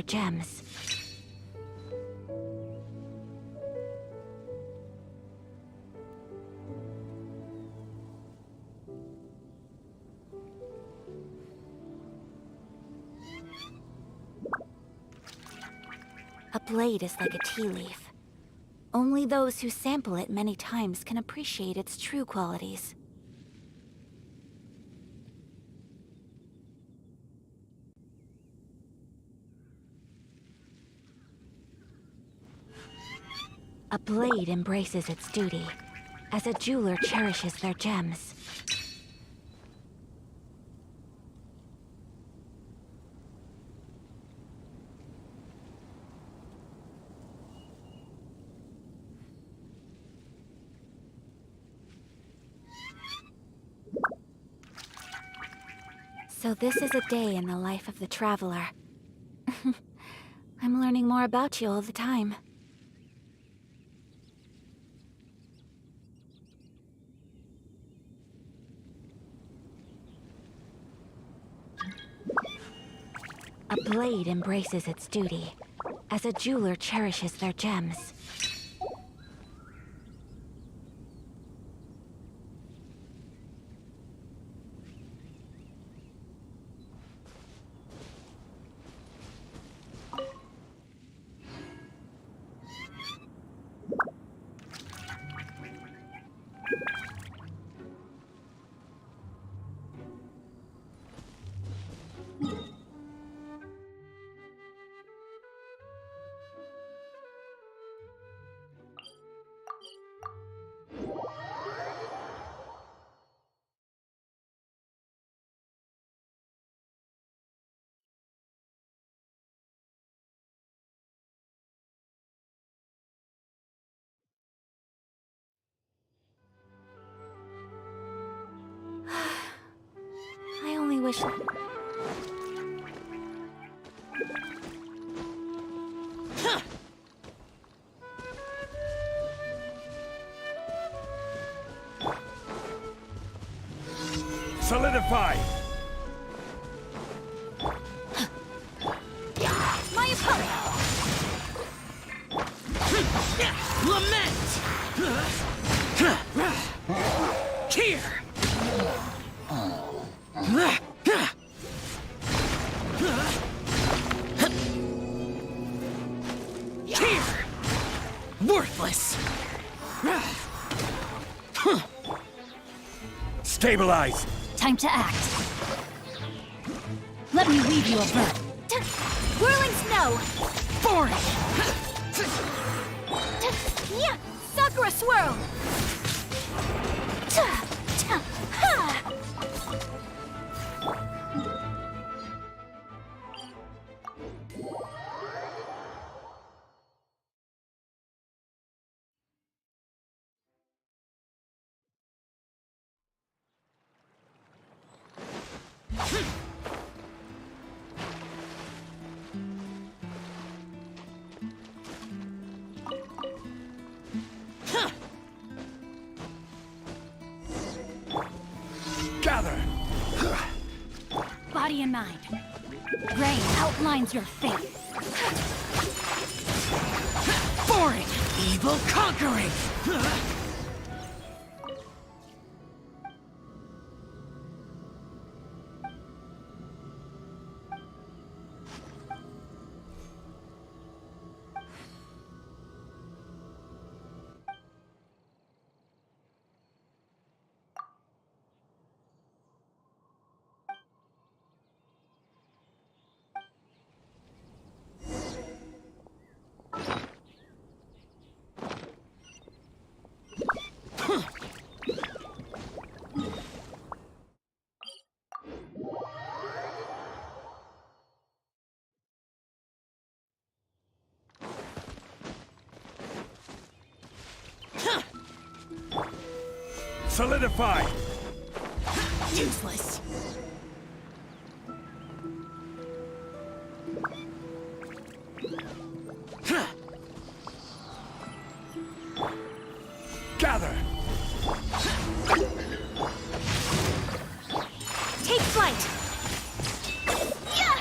gems. A blade is like a tea leaf. Only those who sample it many times can appreciate its true qualities. A blade embraces its duty, as a jeweler cherishes their gems. So this is a day in the life of the traveler. I'm learning more about you all the time. A blade embraces its duty, as a jeweler cherishes their gems. I only wish... Solidify! My opponent! Lament! Here! Here! Worthless! Stabilize! Time to act. Let me weave you a bird. Whirling snow! Foreign! Yeah! Sakura swirl! Gather! Body and mind. Rain outlines your fate. Foreign! Evil conquering! Solidify! Useless. Gather! Take flight! Yeah!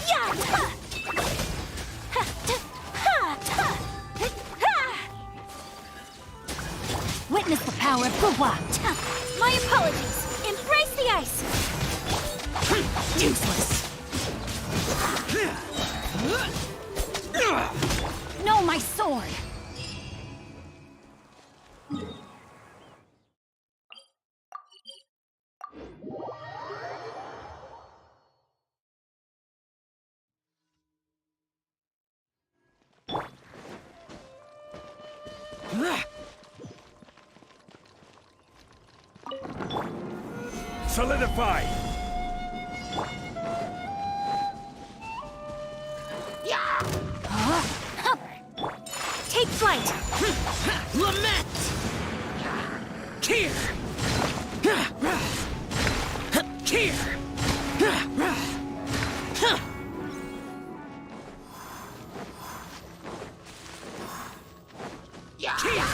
Yeah! My apologies. Embrace the ice. Useless. No, my sword. Solidify. Take flight. Lament. Here. Here.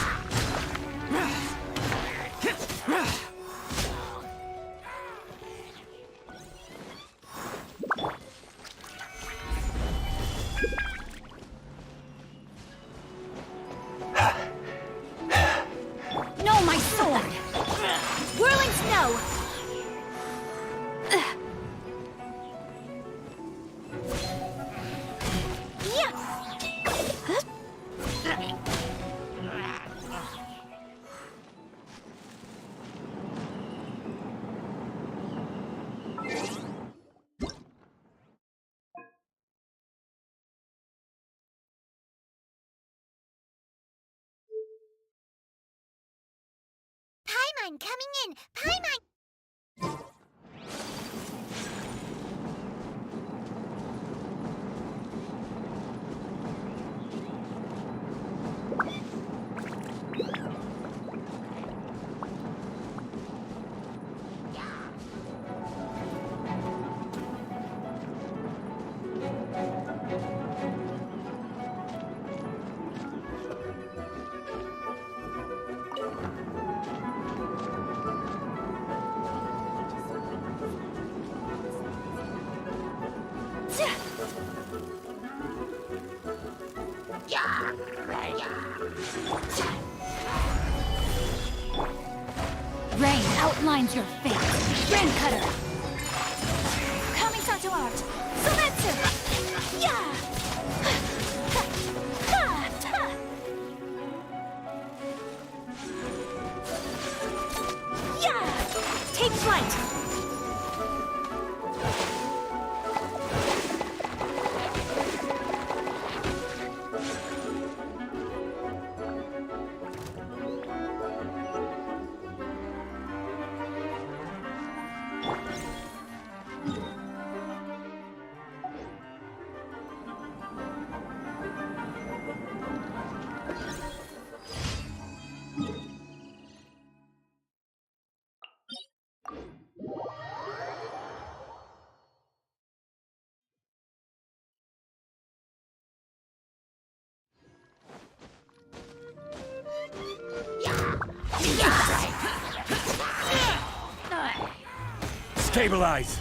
No, my sword. Whirling snow. Paimon coming in! Paimon! Rain outlines your fate. Rain cutter. Coming to art. Seletsu. Yeah. Yeah. Take flight. Stabilize.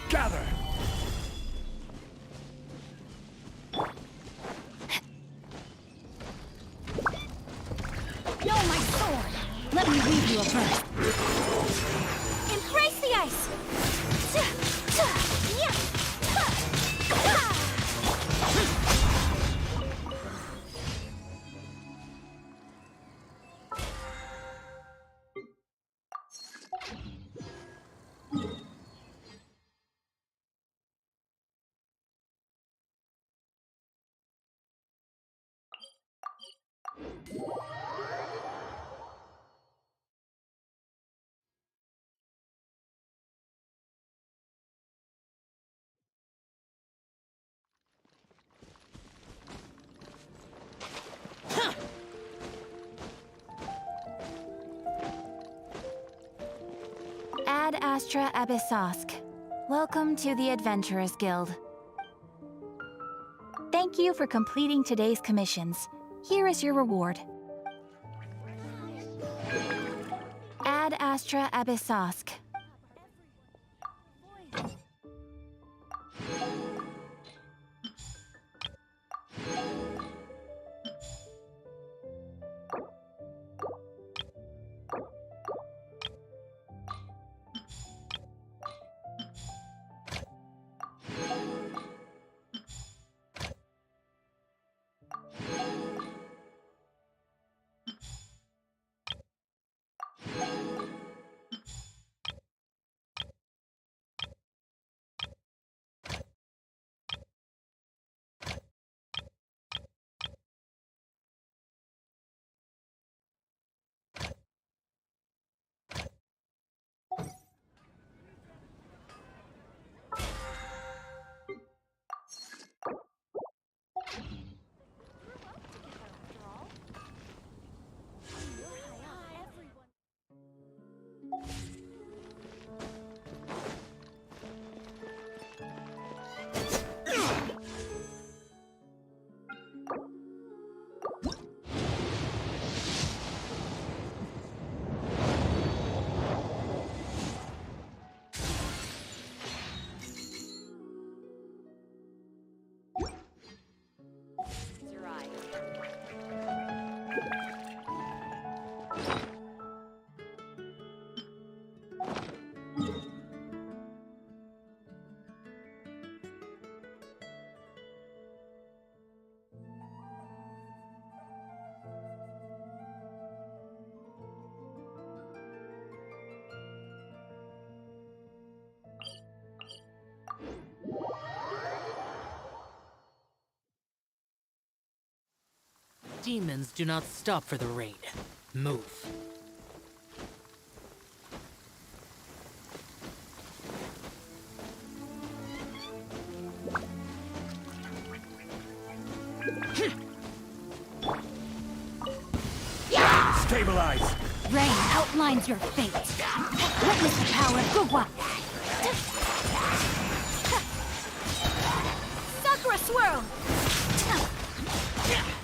Gather. No, my sword! Let me weave you a verse. Embrace the ice! Ad Astra Abyssosk. Welcome to the Adventurers Guild. Thank you for completing today's commissions. Here is your reward. Ad Astra Abyssosk. Demons do not stop for the raid. Move. Stabilize! Rain outlines your fate. Witness the power of Gugwa. Sakura Swirl!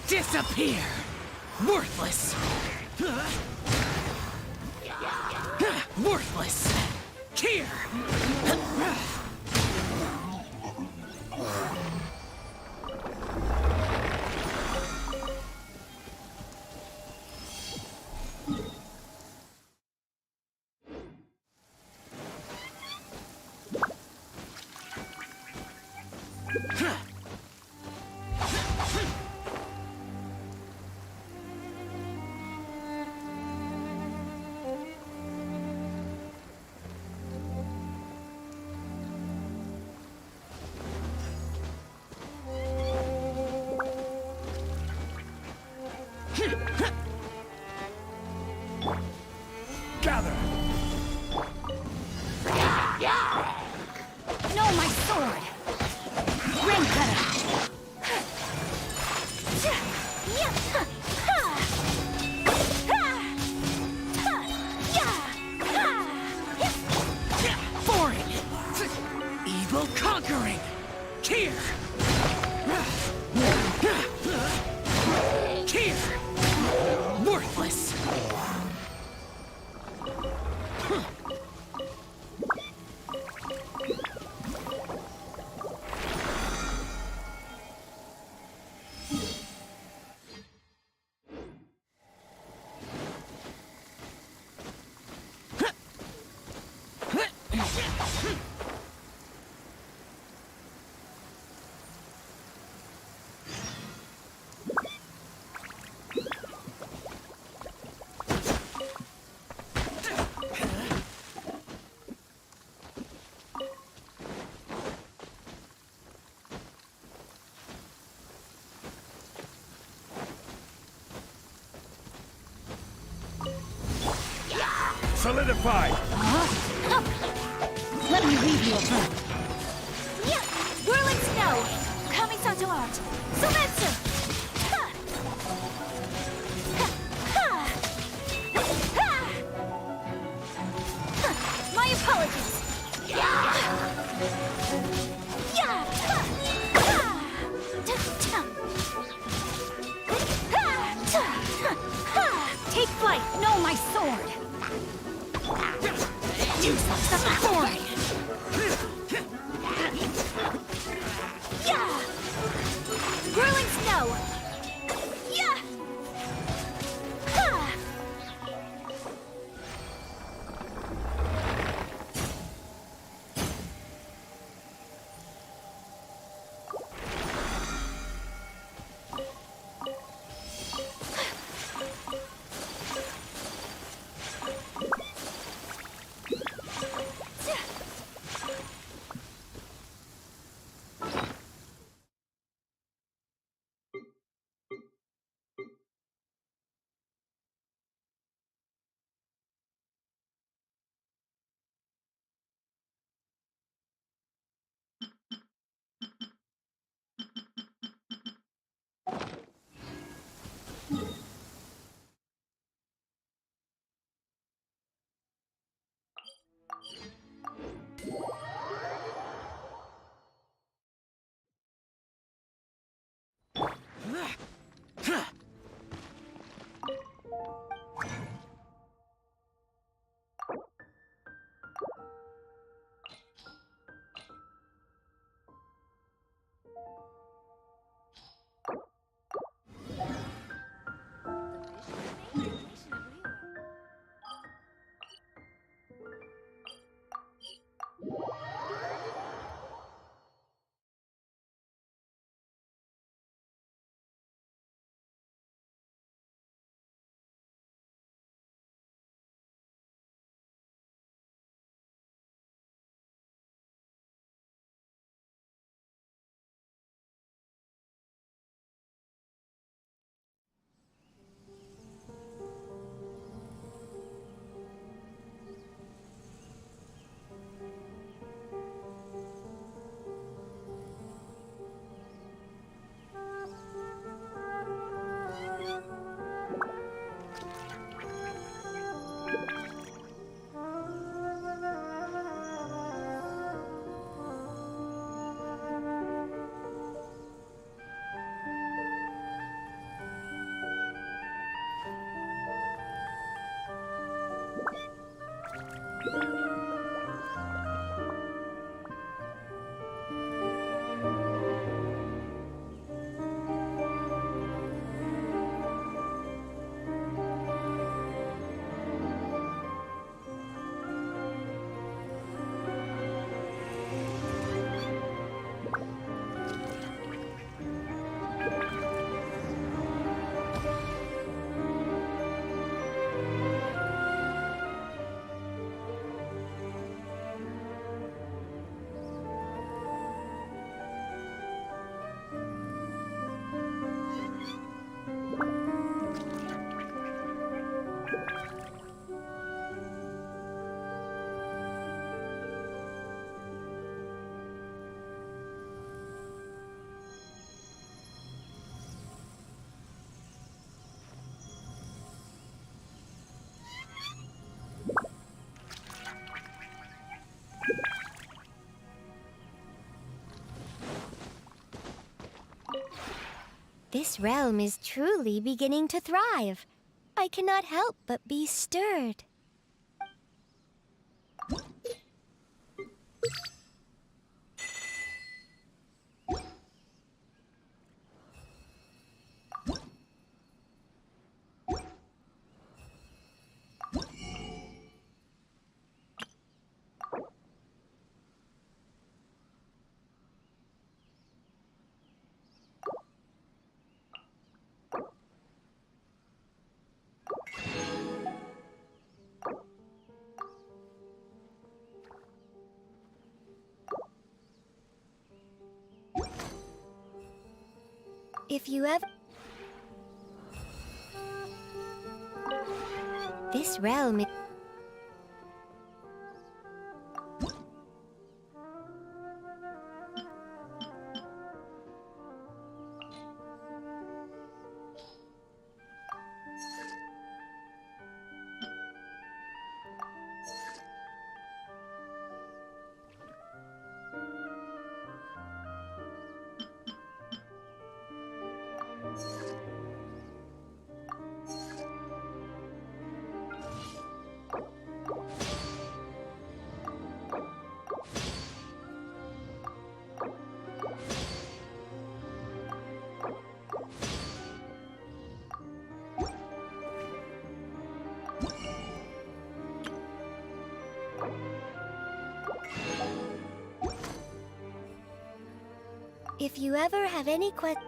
Disappear! Worthless! Worthless! Here! Gather! No, my sword! Ring cutter! Foreign! Evil conquering! Here! Here! Worthless! Solidify! Let me read you a book. Whirling snow! Kamisato art! Sumetsu! My apologies! board. Useless. Boring. Yeah! Whirling snow! Yeah! Ha! This realm is truly beginning to thrive. I cannot help but be stirred. If you ever... This realm is... If you ever have any questions...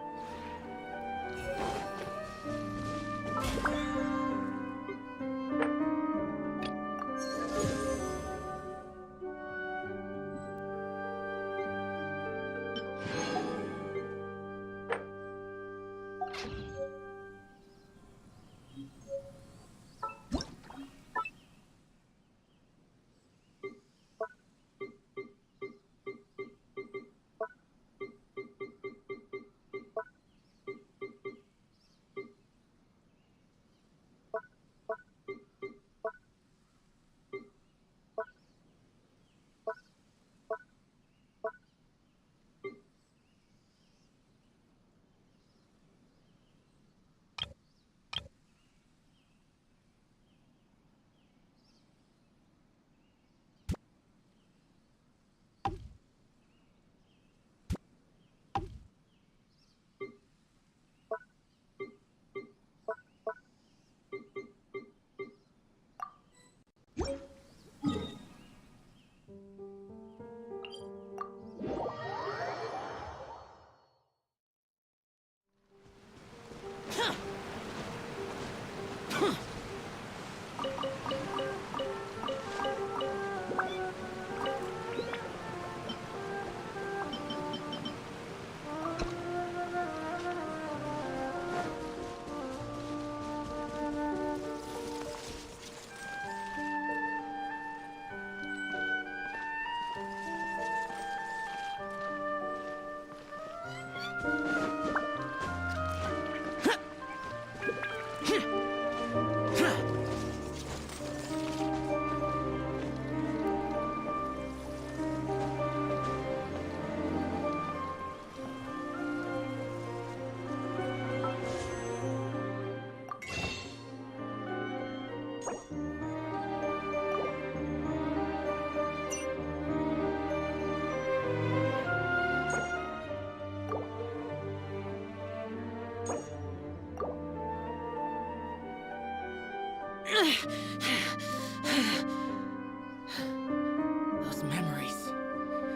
Those memories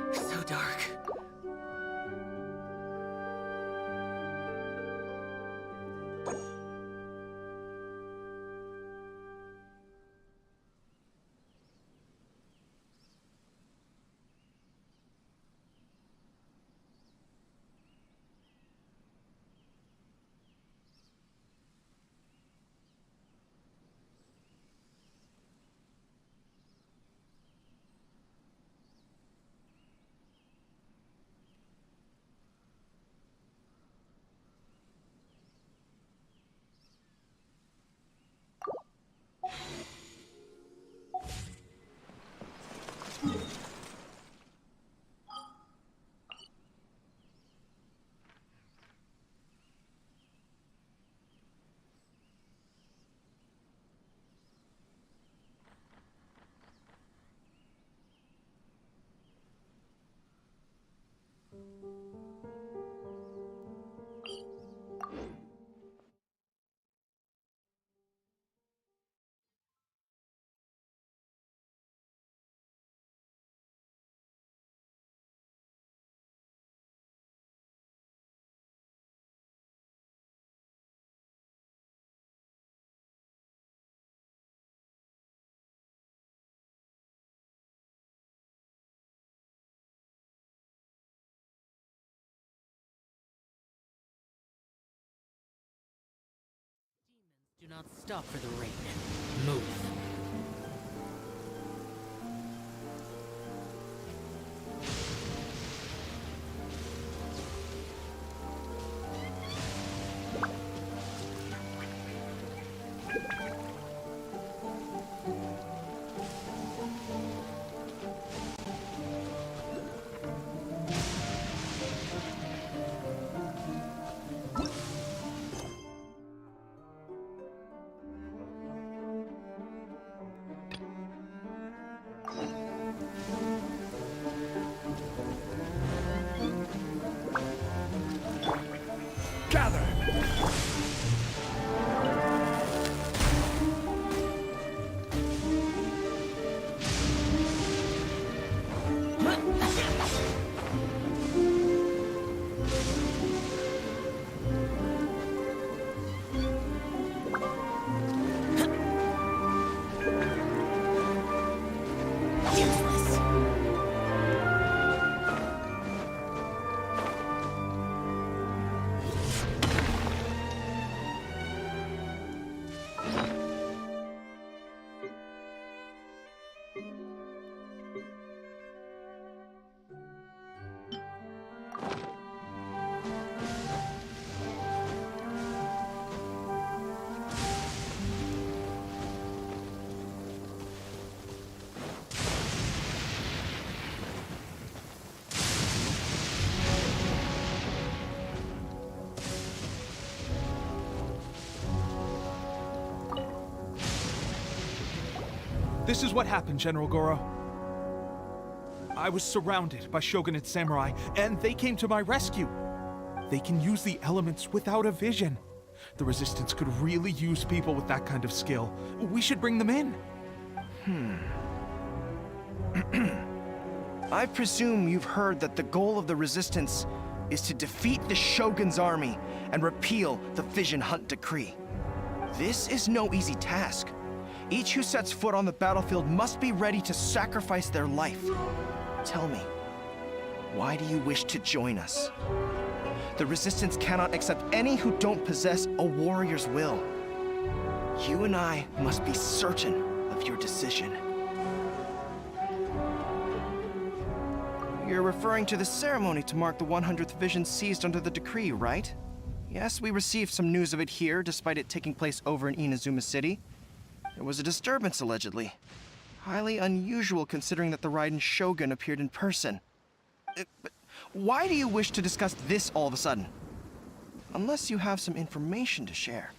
are so dark. Do not stop for the rain. Move. This is what happened, General Goro. I was surrounded by shogunate samurai, and they came to my rescue. They can use the elements without a vision. The Resistance could really use people with that kind of skill. We should bring them in. I presume you've heard that the goal of the Resistance is to defeat the Shogun's army and repeal the Vision Hunt Decree. This is no easy task. Each who sets foot on the battlefield must be ready to sacrifice their life. Tell me, why do you wish to join us? The Resistance cannot accept any who don't possess a warrior's will. You and I must be certain of your decision. You're referring to the ceremony to mark the 100th vision seized under the decree, right? Yes, we received some news of it here, despite it taking place over in Inazuma City. There was a disturbance, allegedly. Highly unusual considering that the Raiden Shogun appeared in person. But why do you wish to discuss this all of a sudden? Unless you have some information to share.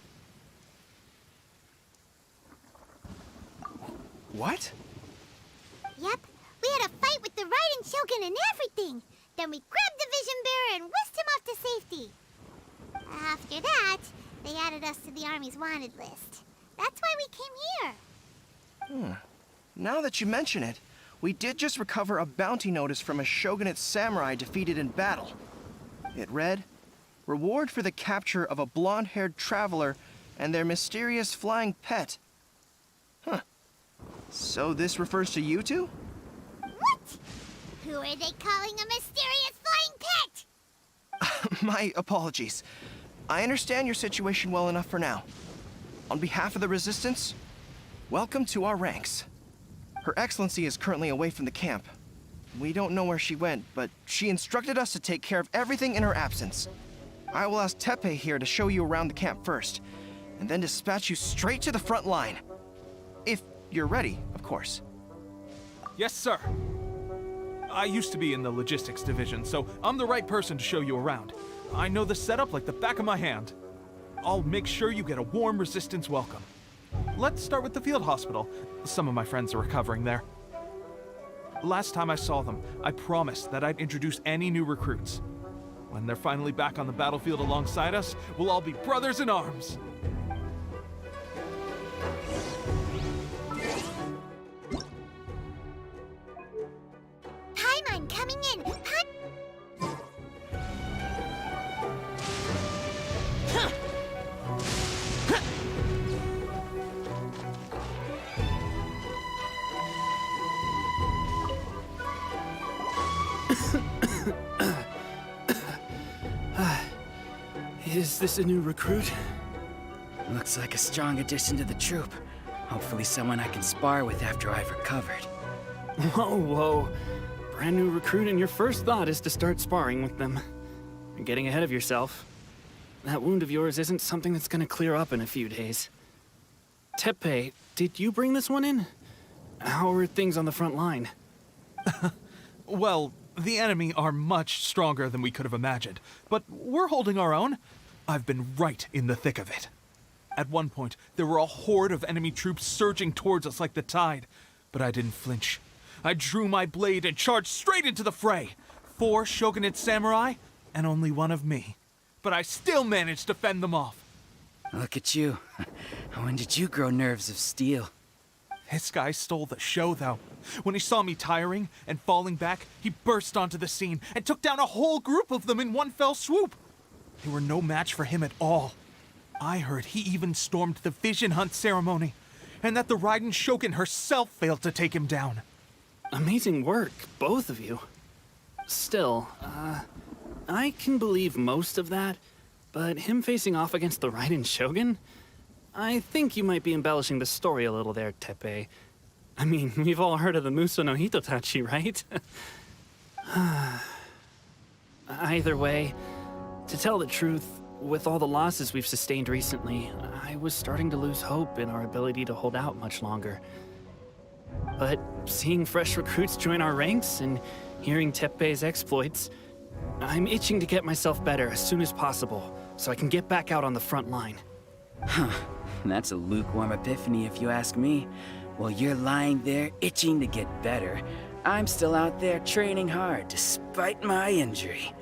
What? Yep, we had a fight with the Raiden Shogun and everything. Then we grabbed the Vision Bearer and whisked him off to safety. After that, they added us to the Army's wanted list. That's why we came here. Now that you mention it, we did just recover a bounty notice from a shogunate samurai defeated in battle. It read, "Reward for the capture of a blonde-haired traveler and their mysterious flying pet." Huh. So this refers to you two? What? Who are they calling a mysterious flying pet? My apologies. I understand your situation well enough for now. On behalf of the Resistance, welcome to our ranks. Her Excellency is currently away from the camp. We don't know where she went, but she instructed us to take care of everything in her absence. I will ask Teppei here to show you around the camp first, and then dispatch you straight to the front line. If you're ready, of course. Yes, sir. I used to be in the logistics division, so I'm the right person to show you around. I know the setup like the back of my hand. I'll make sure you get a warm Resistance welcome. Let's start with the field hospital. Some of my friends are recovering there. Last time I saw them, I promised that I'd introduce any new recruits. When they're finally back on the battlefield alongside us, we'll all be brothers in arms. Paimon coming in! Is this a new recruit? Looks like a strong addition to the troop. Hopefully someone I can spar with after I've recovered. Whoa. Brand new recruit and your first thought is to start sparring with them. You're getting ahead of yourself. That wound of yours isn't something that's gonna clear up in a few days. Teppei, did you bring this one in? How are things on the front line? Well, the enemy are much stronger than we could have imagined, but we're holding our own. I've been right in the thick of it. At one point, there were a horde of enemy troops surging towards us like the tide, but I didn't flinch. I drew my blade and charged straight into the fray. 4 shogunate samurai, and only one of me. But I still managed to fend them off. Look at you. When did you grow nerves of steel? This guy stole the show, though. When he saw me tiring and falling back, he burst onto the scene and took down a whole group of them in one fell swoop. They were no match for him at all. I heard he even stormed the Vision Hunt ceremony, and that the Raiden Shogun herself failed to take him down. Amazing work, both of you. Still, I can believe most of that, but him facing off against the Raiden Shogun? I think you might be embellishing the story a little there, Teppei. I mean, we've all heard of the Muso no Hitotachi, right? Either way, to tell the truth, with all the losses we've sustained recently, I was starting to lose hope in our ability to hold out much longer. But seeing fresh recruits join our ranks and hearing Teppei's exploits, I'm itching to get myself better as soon as possible so I can get back out on the front line. That's a lukewarm epiphany if you ask me. While you're lying there itching to get better, I'm still out there training hard despite my injury.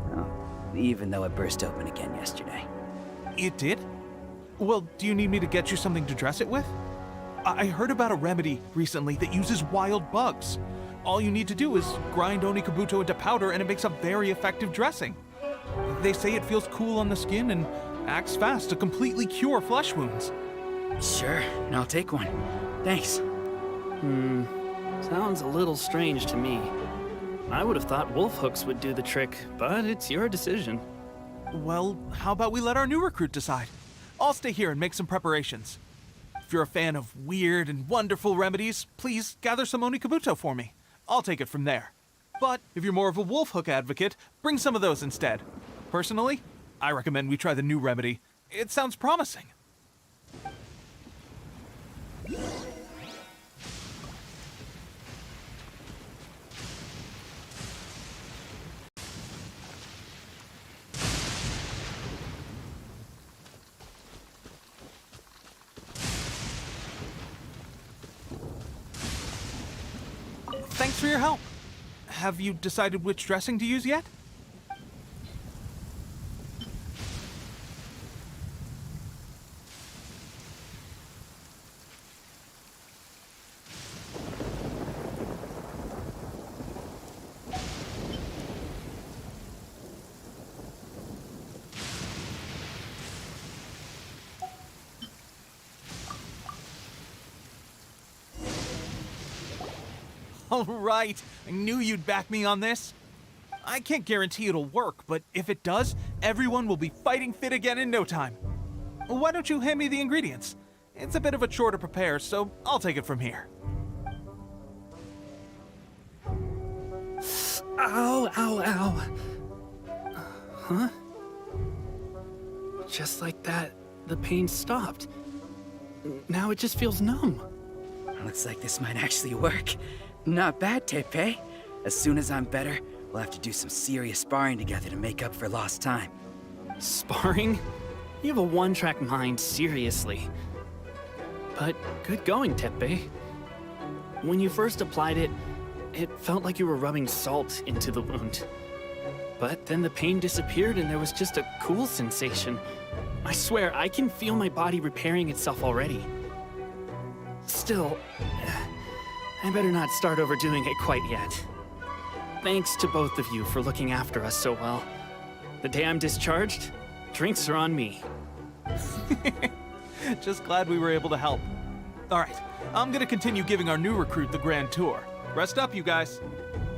Well, even though it burst open again yesterday. It did? Well, do you need me to get you something to dress it with? I heard about a remedy recently that uses wild bugs. All you need to do is grind Onikabuto into powder and it makes a very effective dressing. They say it feels cool on the skin and acts fast to completely cure flesh wounds. Sure, I'll take one. Thanks. Sounds a little strange to me. I would have thought wolf hooks would do the trick, but it's your decision. Well, how about we let our new recruit decide? I'll stay here and make some preparations. If you're a fan of weird and wonderful remedies, please gather some Onikabuto for me. I'll take it from there. But if you're more of a wolf hook advocate, bring some of those instead. Personally, I recommend we try the new remedy. It sounds promising. Thanks for your help. Have you decided which dressing to use yet? All right, I knew you'd back me on this. I can't guarantee it'll work, but if it does, everyone will be fighting fit again in no time. Why don't you hand me the ingredients? It's a bit of a chore to prepare, so I'll take it from here. Ow, ow, ow. Huh? Just like that, the pain stopped. Now it just feels numb. Looks like this might actually work. Not bad, Tepe. As soon as I'm better, we'll have to do some serious sparring together to make up for lost time. Sparring? You have a one-track mind, seriously. But good going, Tepe. When you first applied it, it felt like you were rubbing salt into the wound. But then the pain disappeared and there was just a cool sensation. I swear, I can feel my body repairing itself already. Still, I better not start overdoing it quite yet. Thanks to both of you for looking after us so well. The day I'm discharged, drinks are on me. Just glad we were able to help. All right, I'm gonna continue giving our new recruit the grand tour. Rest up, you guys.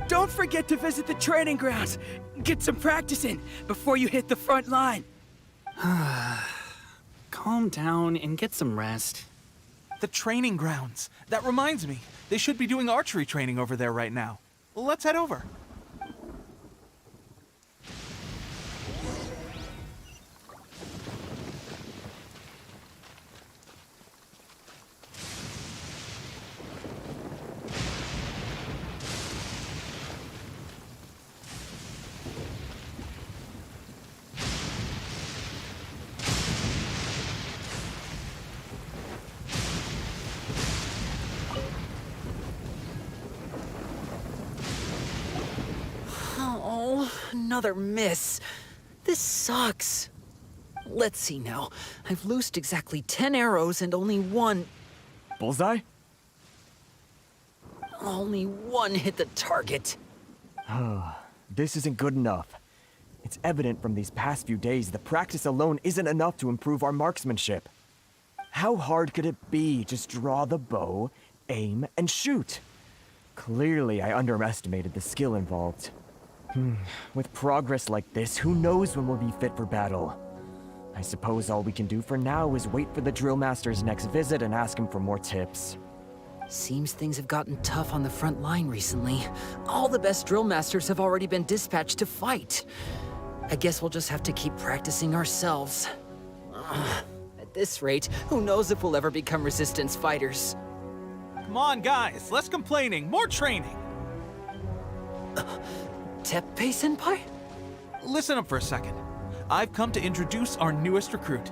Don't forget to visit the training grounds. Get some practice in before you hit the front line. Calm down and get some rest. The training grounds. That reminds me, they should be doing archery training over there right now. Let's head over. Oh, another miss. This sucks. Let's see now. I've loosed exactly 10 arrows and only one Bullseye? hit the target. This isn't good enough. It's evident from these past few days the practice alone isn't enough to improve our marksmanship. How hard could it be? Just draw the bow, aim, and shoot. Clearly, I underestimated the skill involved. With progress like this, who knows when we'll be fit for battle? I suppose all we can do for now is wait for the drill master's next visit and ask him for more tips. Seems things have gotten tough on the front line recently. All the best drill masters have already been dispatched to fight. I guess we'll just have to keep practicing ourselves. At this rate, who knows if we'll ever become resistance fighters. Come on, guys, less complaining, more training. Teppei-senpai? Listen up for a second. I've come to introduce our newest recruit.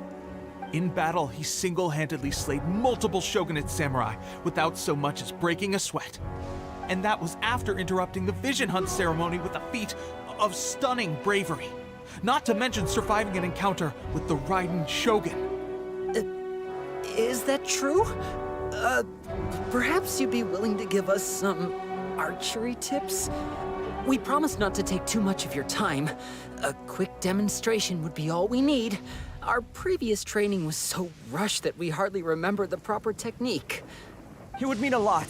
In battle, he single-handedly slayed multiple shogunate samurai without so much as breaking a sweat. And that was after interrupting the vision hunt ceremony with a feat of stunning bravery. Not to mention surviving an encounter with the Raiden Shogun. Is that true? Perhaps you'd be willing to give us some archery tips? We promise not to take too much of your time. A quick demonstration would be all we need. Our previous training was so rushed that we hardly remember the proper technique. It would mean a lot.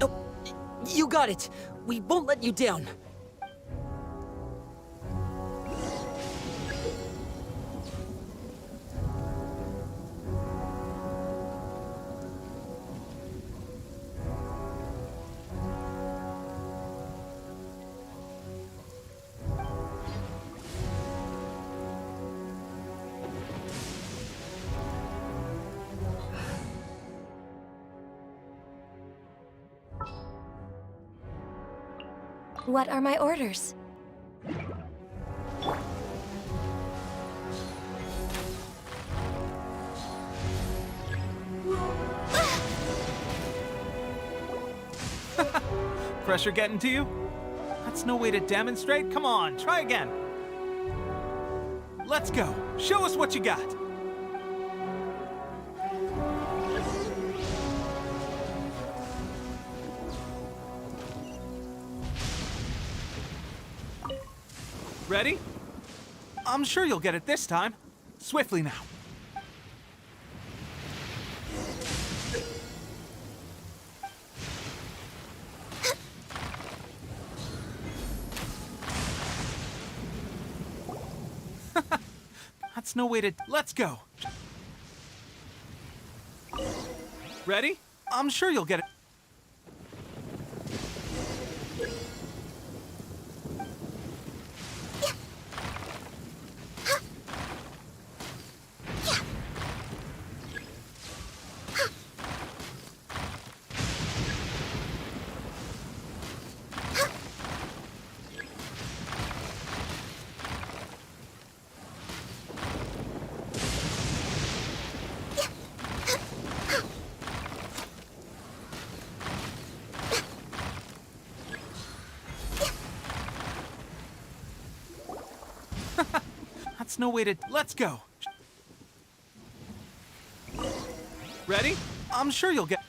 Oh, you got it. We won't let you down. What are my orders? Pressure getting to you? That's no way to demonstrate. Come on, try again. Let's go. Show us what you got. Ready? I'm sure you'll get it this time. Swiftly now. That's no way to... Let's go. Ready? I'm sure you'll get it. That's no way to... Let's go. Ready? I'm sure you'll get...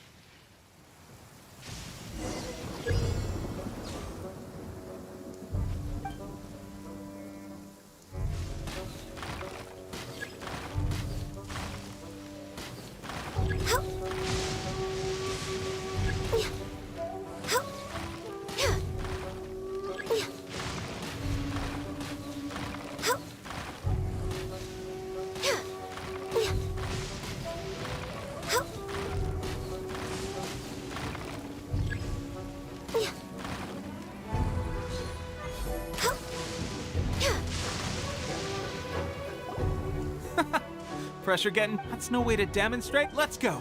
Pressure getting... That's no way to demonstrate. Let's go.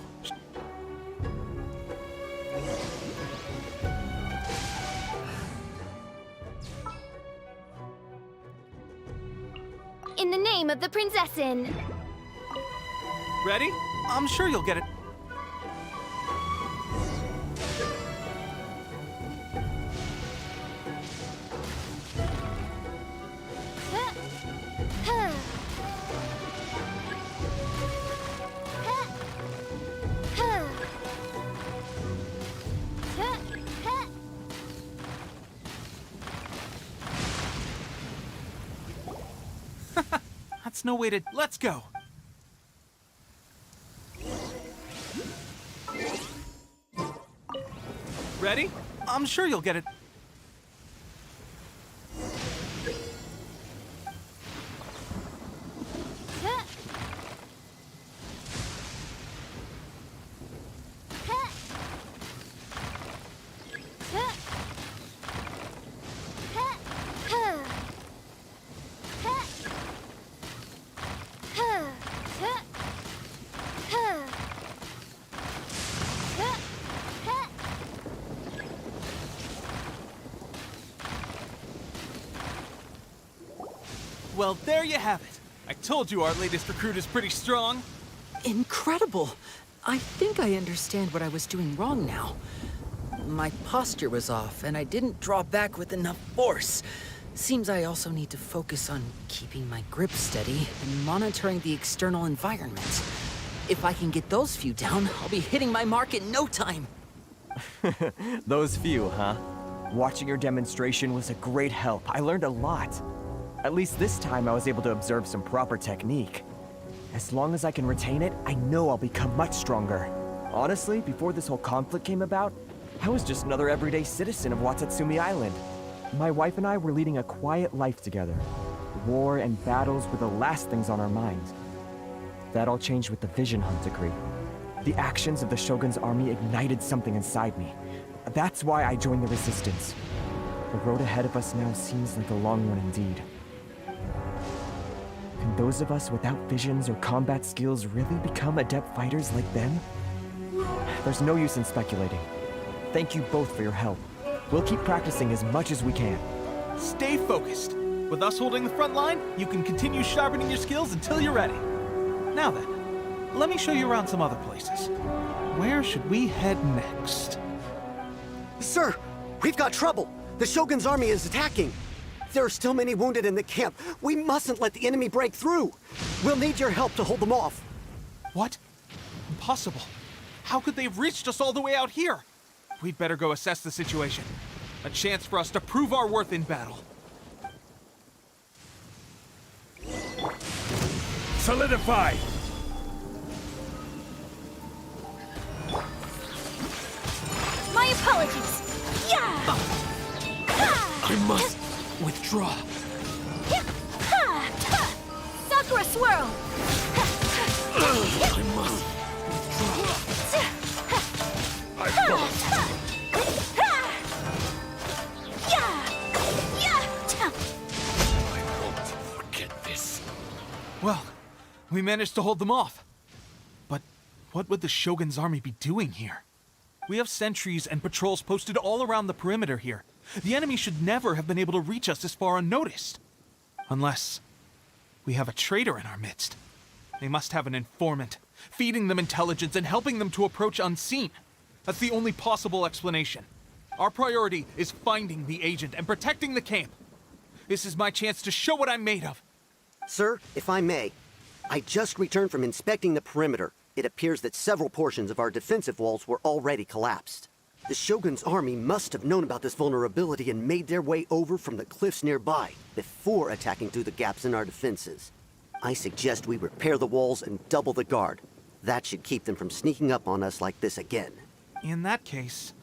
In the name of the Prinzessin. Ready? I'm sure you'll get it. That's no way to... Let's go. Ready? I'm sure you'll get it. Well, there you have it. I told you our latest recruit is pretty strong. Incredible! I think I understand what I was doing wrong now. My posture was off, and I didn't draw back with enough force. Seems I also need to focus on keeping my grip steady and monitoring the external environment. If I can get those few down, I'll be hitting my mark in no time. Those few, huh? Watching your demonstration was a great help. I learned a lot. At least this time I was able to observe some proper technique. As long as I can retain it, I know I'll become much stronger. Honestly, before this whole conflict came about, I was just another everyday citizen of Watatsumi Island. My wife and I were leading a quiet life together. War and battles were the last things on our minds. That all changed with the Vision Hunt decree. The actions of the Shogun's army ignited something inside me. That's why I joined the Resistance. The road ahead of us now seems like a long one indeed. Can those of us without visions or combat skills really become adept fighters like them? There's no use in speculating. Thank you both for your help. We'll keep practicing as much as we can. Stay focused. With us holding the front line, you can continue sharpening your skills until you're ready. Now then, let me show you around some other places. Where should we head next? Sir, we've got trouble. The Shogun's army is attacking. There are still many wounded in the camp. We mustn't let the enemy break through. We'll need your help to hold them off. What? Impossible. How could they have reached us all the way out here? We'd better go assess the situation. A chance for us to prove our worth in battle. Solidify! My apologies. Yeah. I must withdraw. Sakura swirl. I must withdraw. I must. I won't forget this. Well, we managed to hold them off. But what would the Shogun's army be doing here? We have sentries and patrols posted all around the perimeter here. The enemy should never have been able to reach us this far unnoticed. Unless we have a traitor in our midst. They must have an informant, feeding them intelligence and helping them to approach unseen. That's the only possible explanation. Our priority is finding the agent and protecting the camp. This is my chance to show what I'm made of. Sir, if I may, I just returned from inspecting the perimeter. It appears that several portions of our defensive walls were already collapsed. The Shogun's army must have known about this vulnerability and made their way over from the cliffs nearby before attacking through the gaps in our defenses. I suggest we repair the walls and double the guard. That should keep them from sneaking up on us like this again. In that case...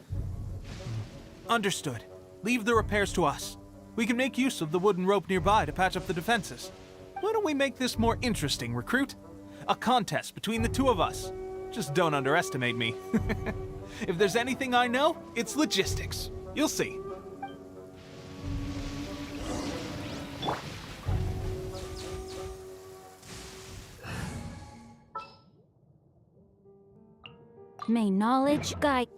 Understood. Leave the repairs to us. We can make use of the wooden rope nearby to patch up the defenses. Why don't we make this more interesting, recruit? A contest between the two of us. Just don't underestimate me. If there's anything I know, it's logistics. You'll see. May knowledge guide.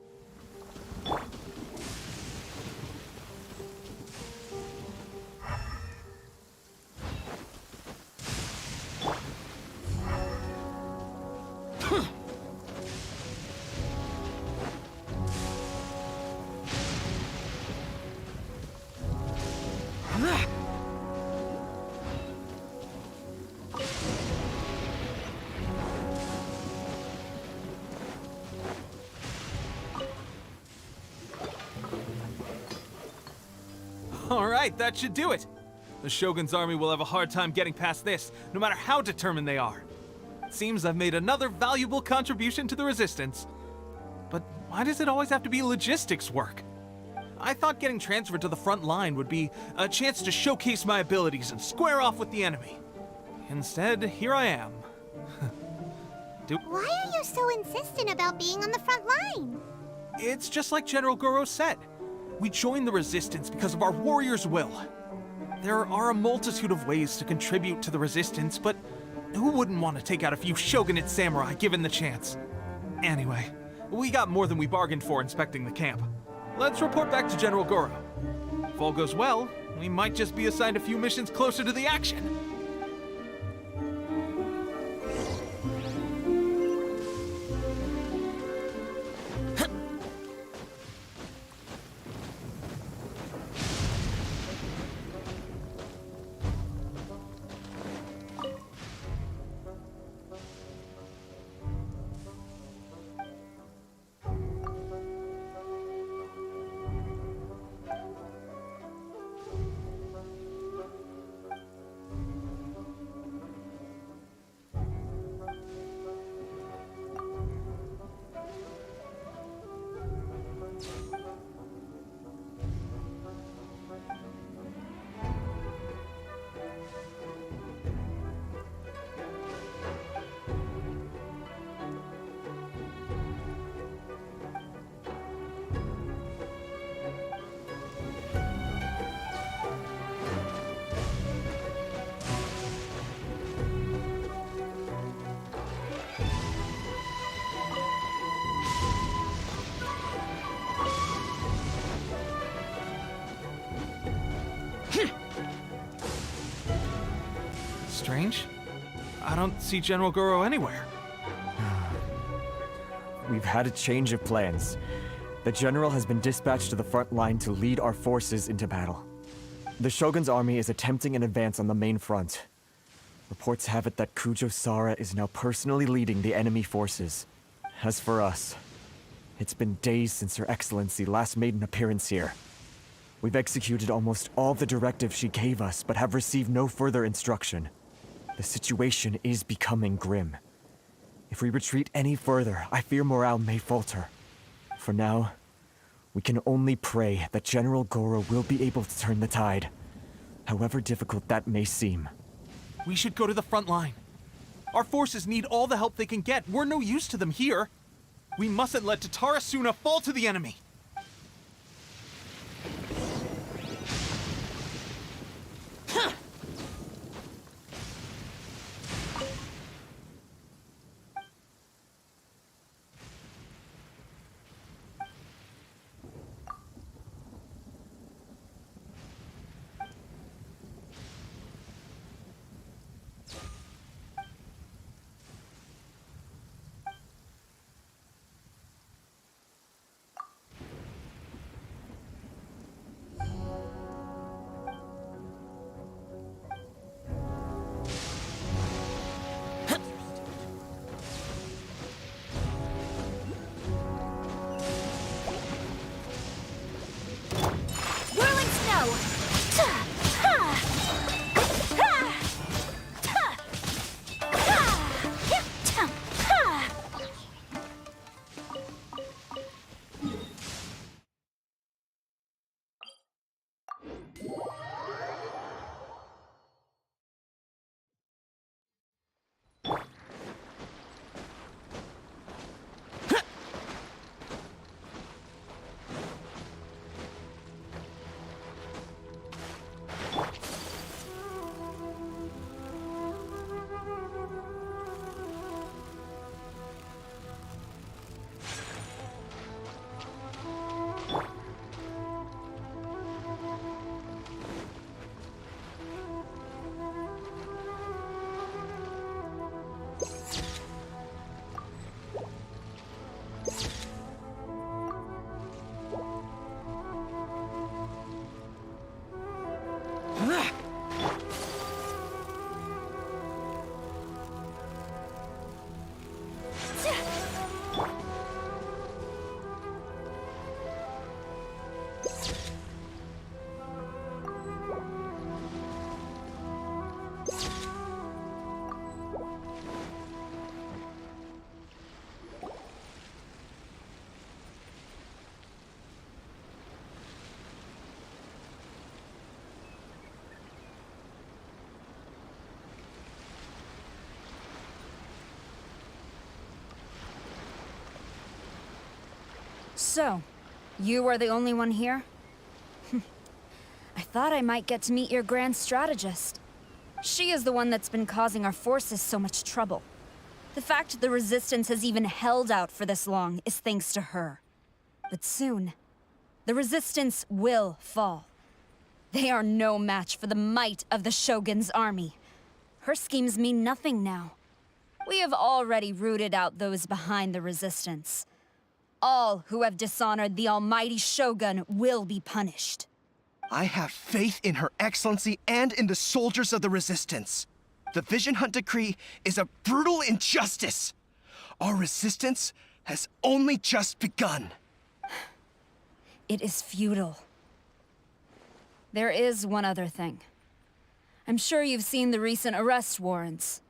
All right, that should do it. The Shogun's army will have a hard time getting past this, no matter how determined they are. It seems I've made another valuable contribution to the Resistance. But why does it always have to be logistics work? I thought getting transferred to the front line would be a chance to showcase my abilities and square off with the enemy. Instead, here I am. Why are you so insistent about being on the front line? It's just like General Goro said. We joined the Resistance because of our warrior's will. There are a multitude of ways to contribute to the Resistance, but who wouldn't want to take out a few shogunate samurai given the chance? Anyway, we got more than we bargained for inspecting the camp. Let's report back to General Goro. If all goes well, we might just be assigned a few missions closer to the action. don't see General Goro anywhere. We've had a change of plans. The general has been dispatched to the front line to lead our forces into battle. The Shogun's army is attempting an advance on the main front. Reports have it that Kujo Sara is now personally leading the enemy forces. As for us, it's been days since Her Excellency last made an appearance here. We've executed almost all the directives she gave us, but have received no further instruction. The situation is becoming grim. If we retreat any further, I fear morale may falter. For now, we can only pray that General Goro will be able to turn the tide, however difficult that may seem. We should go to the front line. Our forces need all the help they can get. We're no use to them here. We mustn't let Tatarasuna fall to the enemy. So, you are the only one here? I thought I might get to meet your grand strategist. She is the one that's been causing our forces so much trouble. The fact the Resistance has even held out for this long is thanks to her. But soon, the Resistance will fall. They are no match for the might of the Shogun's army. Her schemes mean nothing now. We have already rooted out those behind the Resistance. All who have dishonored the almighty Shogun will be punished. I have faith in Her Excellency and in the soldiers of the Resistance. The Vision Hunt Decree is a brutal injustice. Our resistance has only just begun. It is futile. There is one other thing. I'm sure you've seen the recent arrest warrants.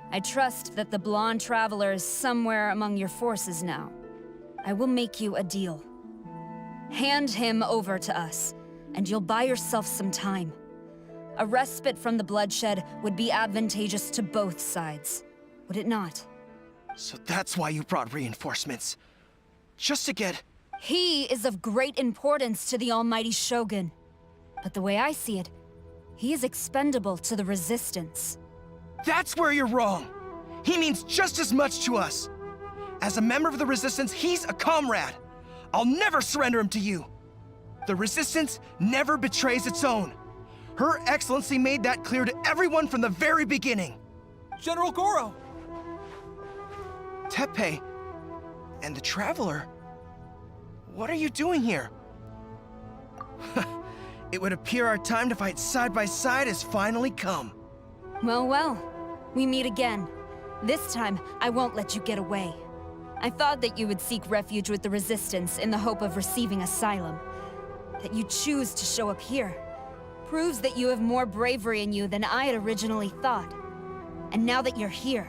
I trust that the blonde traveler is somewhere among your forces now. I will make you a deal. Hand him over to us, and you'll buy yourself some time. A respite from the bloodshed would be advantageous to both sides, would it not? So that's why you brought reinforcements. Just to get... He is of great importance to the almighty Shogun. But the way I see it, he is expendable to the Resistance. That's where you're wrong. He means just as much to us. As a member of the Resistance, he's a comrade. I'll never surrender him to you. The Resistance never betrays its own. Her Excellency made that clear to everyone from the very beginning. General Goro! Tepe and the Traveler. What are you doing here? It would appear our time to fight side by side has finally come. Well, well. We meet again. This time, I won't let you get away. I thought that you would seek refuge with the Resistance in the hope of receiving asylum. That you choose to show up here proves that you have more bravery in you than I had originally thought. And now that you're here,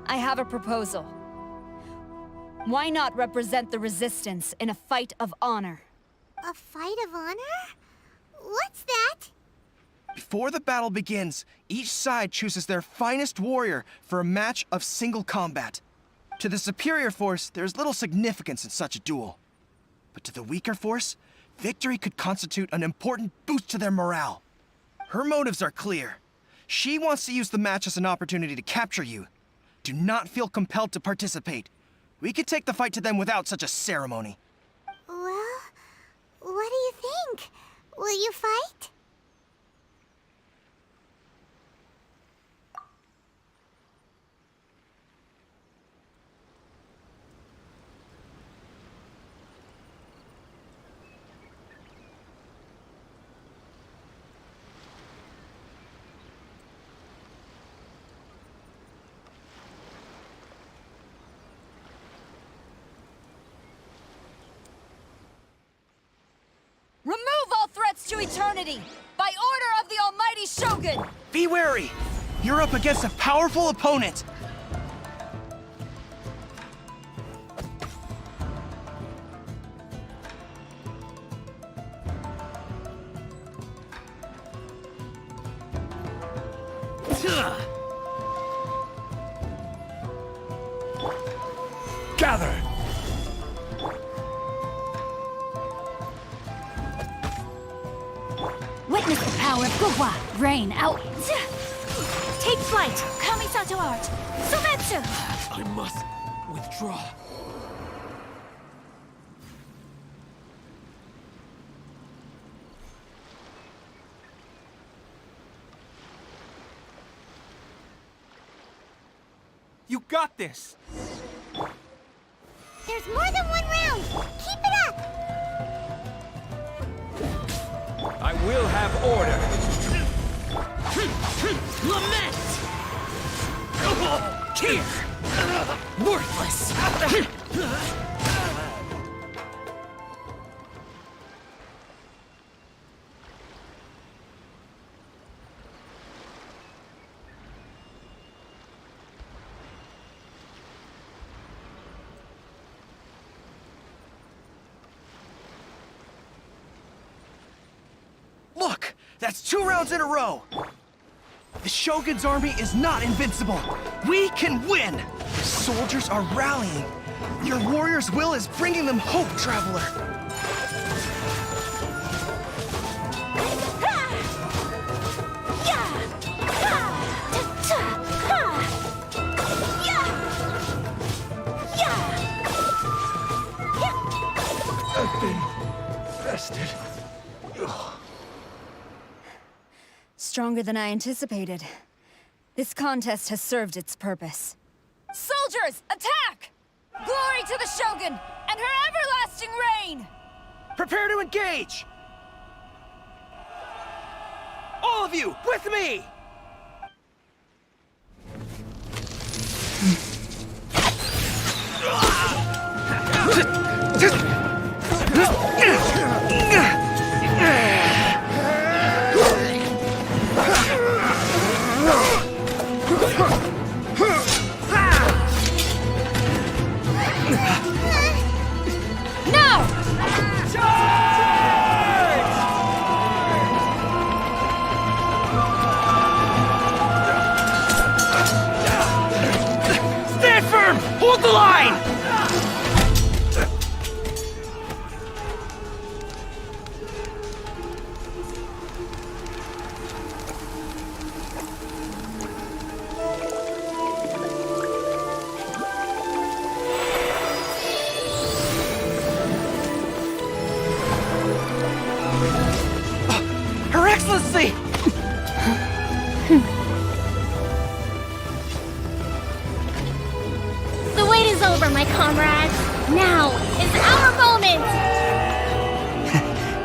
I have a proposal. Why not represent the Resistance in a fight of honor? A fight of honor? What's that? Before the battle begins, each side chooses their finest warrior for a match of single combat. To the superior force, there is little significance in such a duel. But to the weaker force, victory could constitute an important boost to their morale. Her motives are clear. She wants to use the match as an opportunity to capture you. Do not feel compelled to participate. We could take the fight to them without such a ceremony. Well, what do you think? Will you fight? Remove all threats to eternity! By order of the Almighty Shogun! Be wary! You're up against a powerful opponent! Gather! Witness the power of Gugwa. Rain out. Take flight. Kamisato art. Sometsu. I must withdraw. You got this! There's more than one round! Keep it up! I will have order. Lament! Here! Worthless! Look! That's 2 rounds in a row! The Shogun's army is not invincible! We can win! The soldiers are rallying! Your warrior's will is bringing them hope, Traveler! I've been bested. Stronger than I anticipated. This contest has served its purpose. Soldiers, attack! Glory to the Shogun and her everlasting reign! Prepare to engage! All of you, with me! Stand firm! Hold the line! Her Excellency! is over, my comrades. Now is our moment!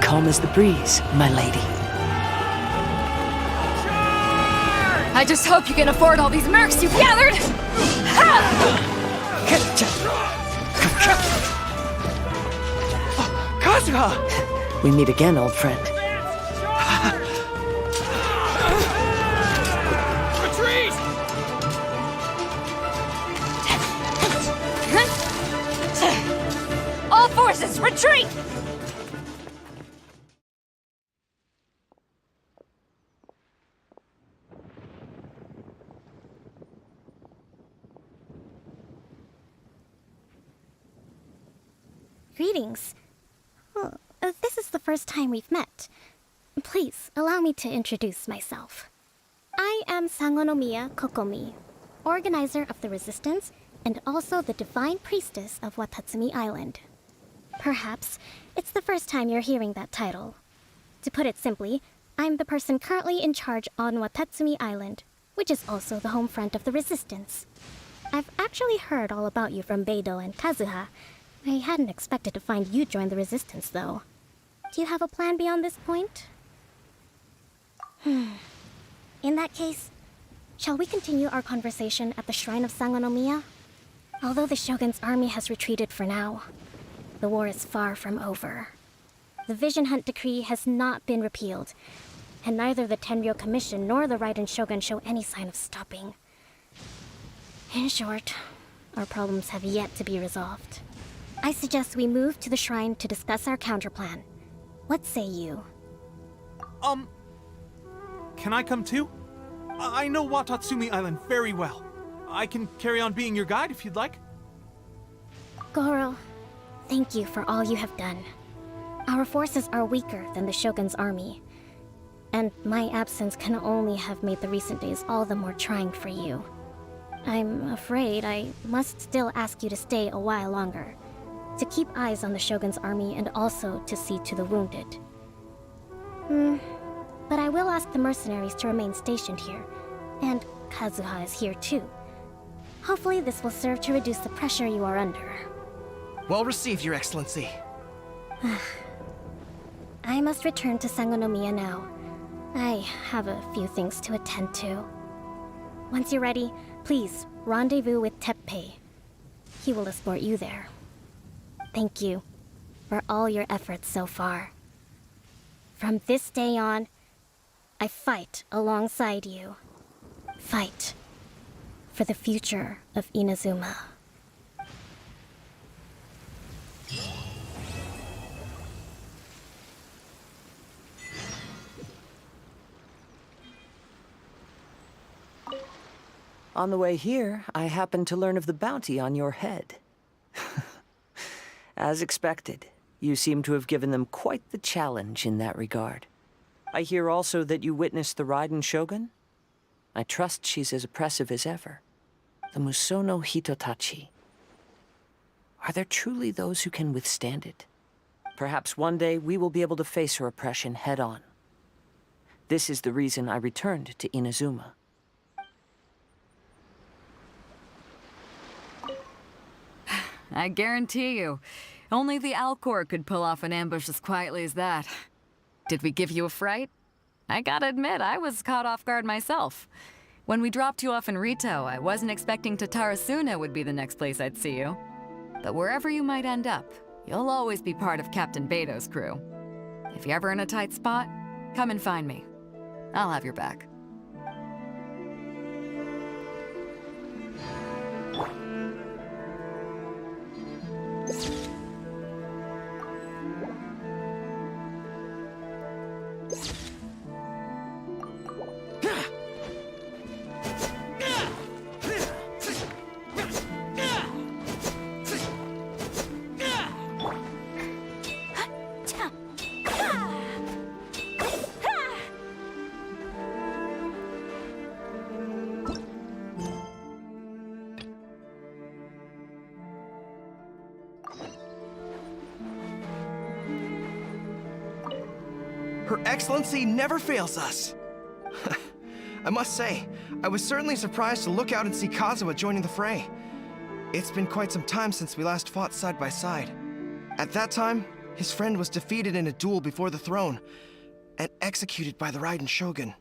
Calm as the breeze, my lady. I just hope you can afford all these mercs you've gathered! Kazuha! We meet again, old friend. Retreat! All forces, retreat! Greetings. Well, this is the first time we've met. Please, allow me to introduce myself. I am Sangonomiya Kokomi, organizer of the Resistance and also the Divine Priestess of Watatsumi Island. Perhaps it's the first time you're hearing that title. To put it simply, I'm the person currently in charge on Watatsumi Island, which is also the home front of the Resistance. I've actually heard all about you from Beidou and Kazuha. I hadn't expected to find you join the Resistance, though. Do you have a plan beyond this point? In that case, shall we continue our conversation at the Shrine of Sangonomiya? Although the Shogun's army has retreated for now, the war is far from over. The Vision Hunt Decree has not been repealed, and neither the Tenryo Commission nor the Raiden Shogun show any sign of stopping. In short, our problems have yet to be resolved. I suggest we move to the shrine to discuss our counterplan. What say you? Can I come too? I know Watatsumi Island very well. I can carry on being your guide if you'd like. Goro, thank you for all you have done. Our forces are weaker than the Shogun's army, and my absence can only have made the recent days all the more trying for you. I'm afraid I must still ask you to stay a while longer, to keep eyes on the Shogun's army and also to see to the wounded. But I will ask the mercenaries to remain stationed here, and Kazuha is here too. Hopefully this will serve to reduce the pressure you are under. Well received, Your Excellency. I must return to Sangonomiya now. I have a few things to attend to. Once you're ready, please rendezvous with Teppei. He will escort you there. Thank you for all your efforts so far. From this day on, I fight alongside you. Fight for the future of Inazuma. On the way here, I happened to learn of the bounty on your head. As expected, you seem to have given them quite the challenge in that regard. I hear also that you witnessed the Raiden Shogun? I trust she's as oppressive as ever. The Musono Hitotachi. Are there truly those who can withstand it? Perhaps one day we will be able to face her oppression head-on. This is the reason I returned to Inazuma. I guarantee you, only the Alcor could pull off an ambush as quietly as that. Did we give you a fright? I gotta admit, I was caught off guard myself. When we dropped you off in Rito, I wasn't expecting Tatarasuna would be the next place I'd see you. But wherever you might end up, you'll always be part of Captain Beidou's crew. If you're ever in a tight spot, come and find me. I'll have your back. Her Excellency never fails us. I must say, I was certainly surprised to look out and see Kazuha joining the fray. It's been quite some time since we last fought side by side. At that time, his friend was defeated in a duel before the throne and executed by the Raiden Shogun.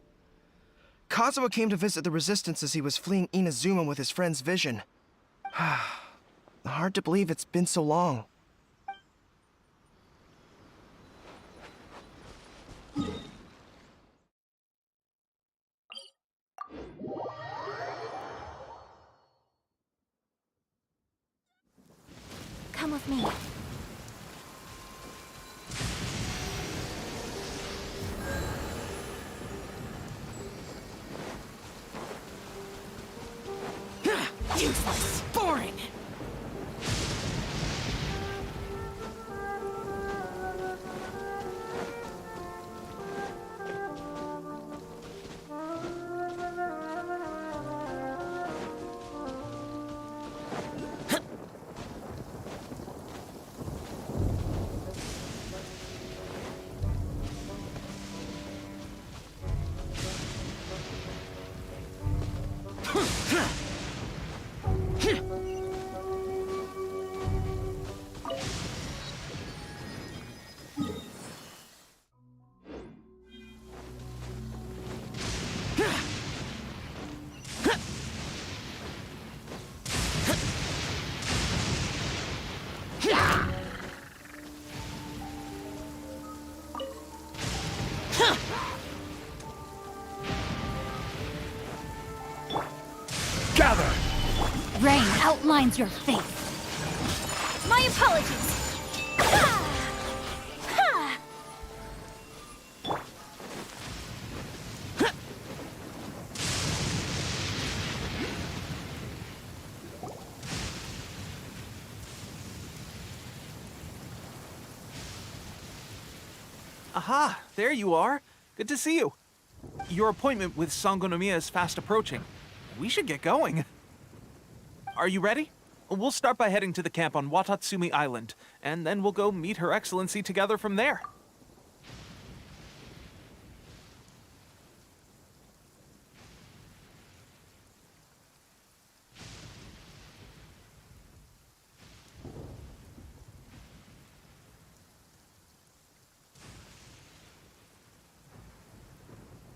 Kazuha came to visit the Resistance as he was fleeing Inazuma with his friend's vision. Hard to believe it's been so long. Come with me. Useless! Boring! Gather! Rain outlines your fate. My apologies. Aha, there you are. Good to see you. Your appointment with Sangonomiya is fast approaching. We should get going. Are you ready? We'll start by heading to the camp on Watatsumi Island, and then we'll go meet Her Excellency together from there.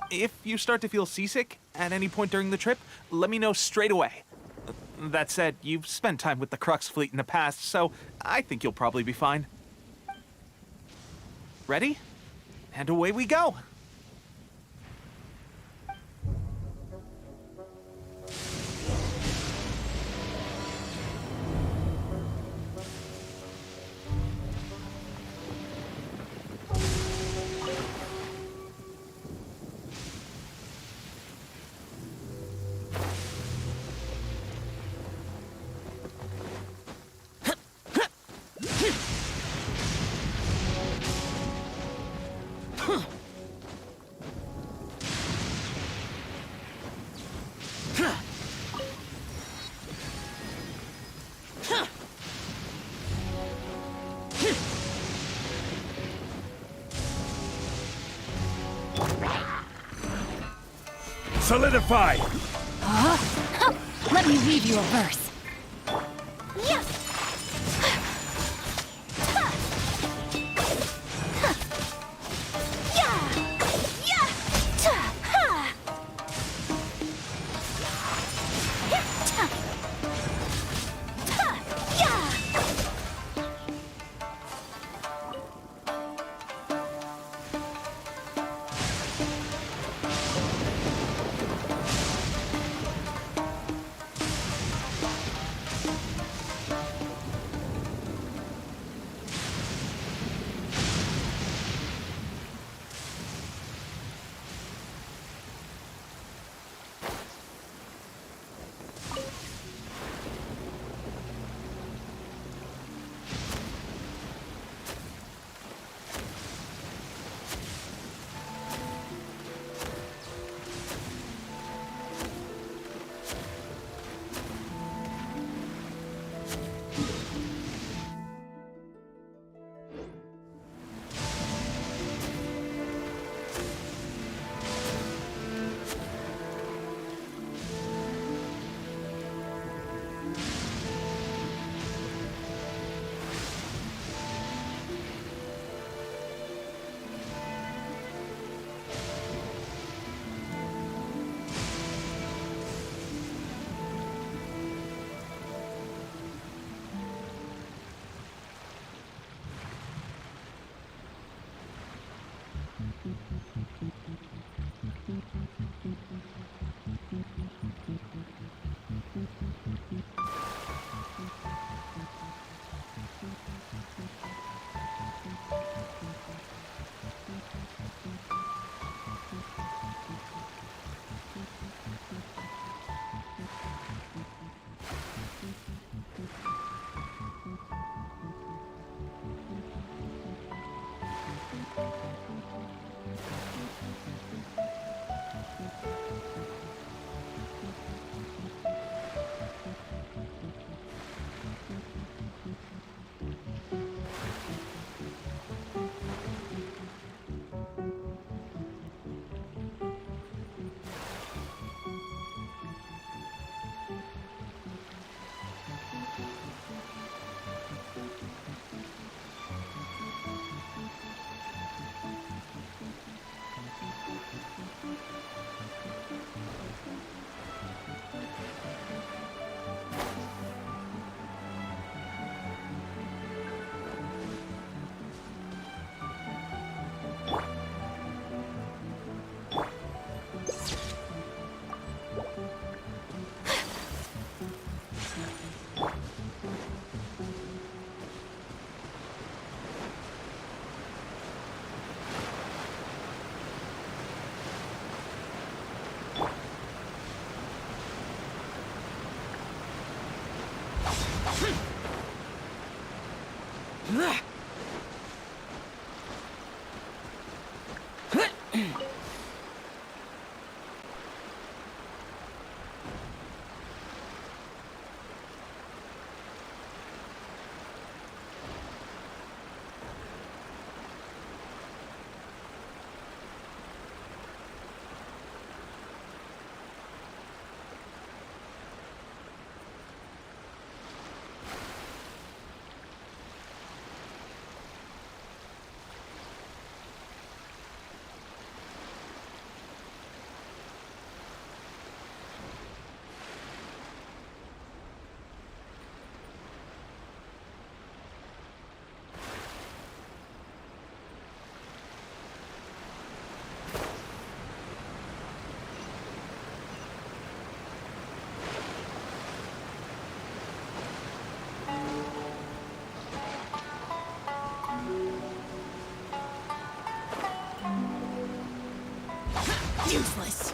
If you start to feel seasick at any point during the trip, let me know straight away. That said, you've spent time with the Crux fleet in the past, so I think you'll probably be fine. Ready? And away we go! Solidify! Let me read you a verse. Useless.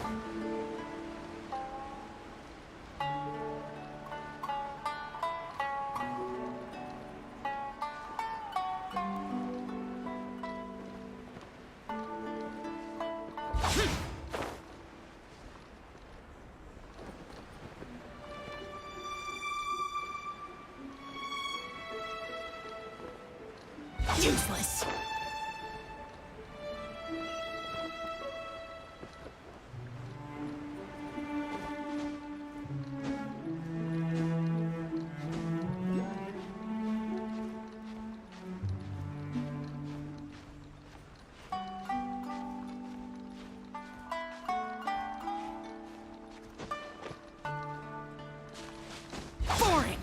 Useless. Boring.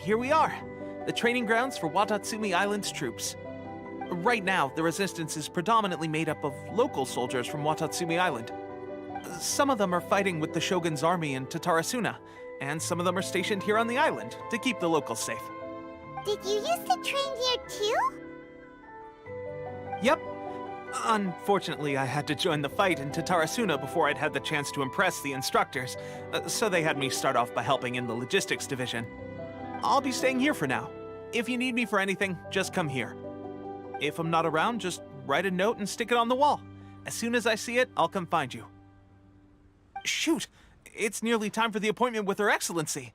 here we are. The training grounds for Watatsumi Island's troops. Right now, the resistance is predominantly made up of local soldiers from Watatsumi Island. Some of them are fighting with the Shogun's army in Tatarasuna, and some of them are stationed here on the island to keep the locals safe. Did you used to train here too? Yep. Unfortunately, I had to join the fight in Tatarasuna before I'd had the chance to impress the instructors, so they had me start off by helping in the logistics division. I'll be staying here for now. If you need me for anything, just come here. If I'm not around, just write a note and stick it on the wall. As soon as I see it, I'll come find you. Shoot! It's nearly time for the appointment with Her Excellency.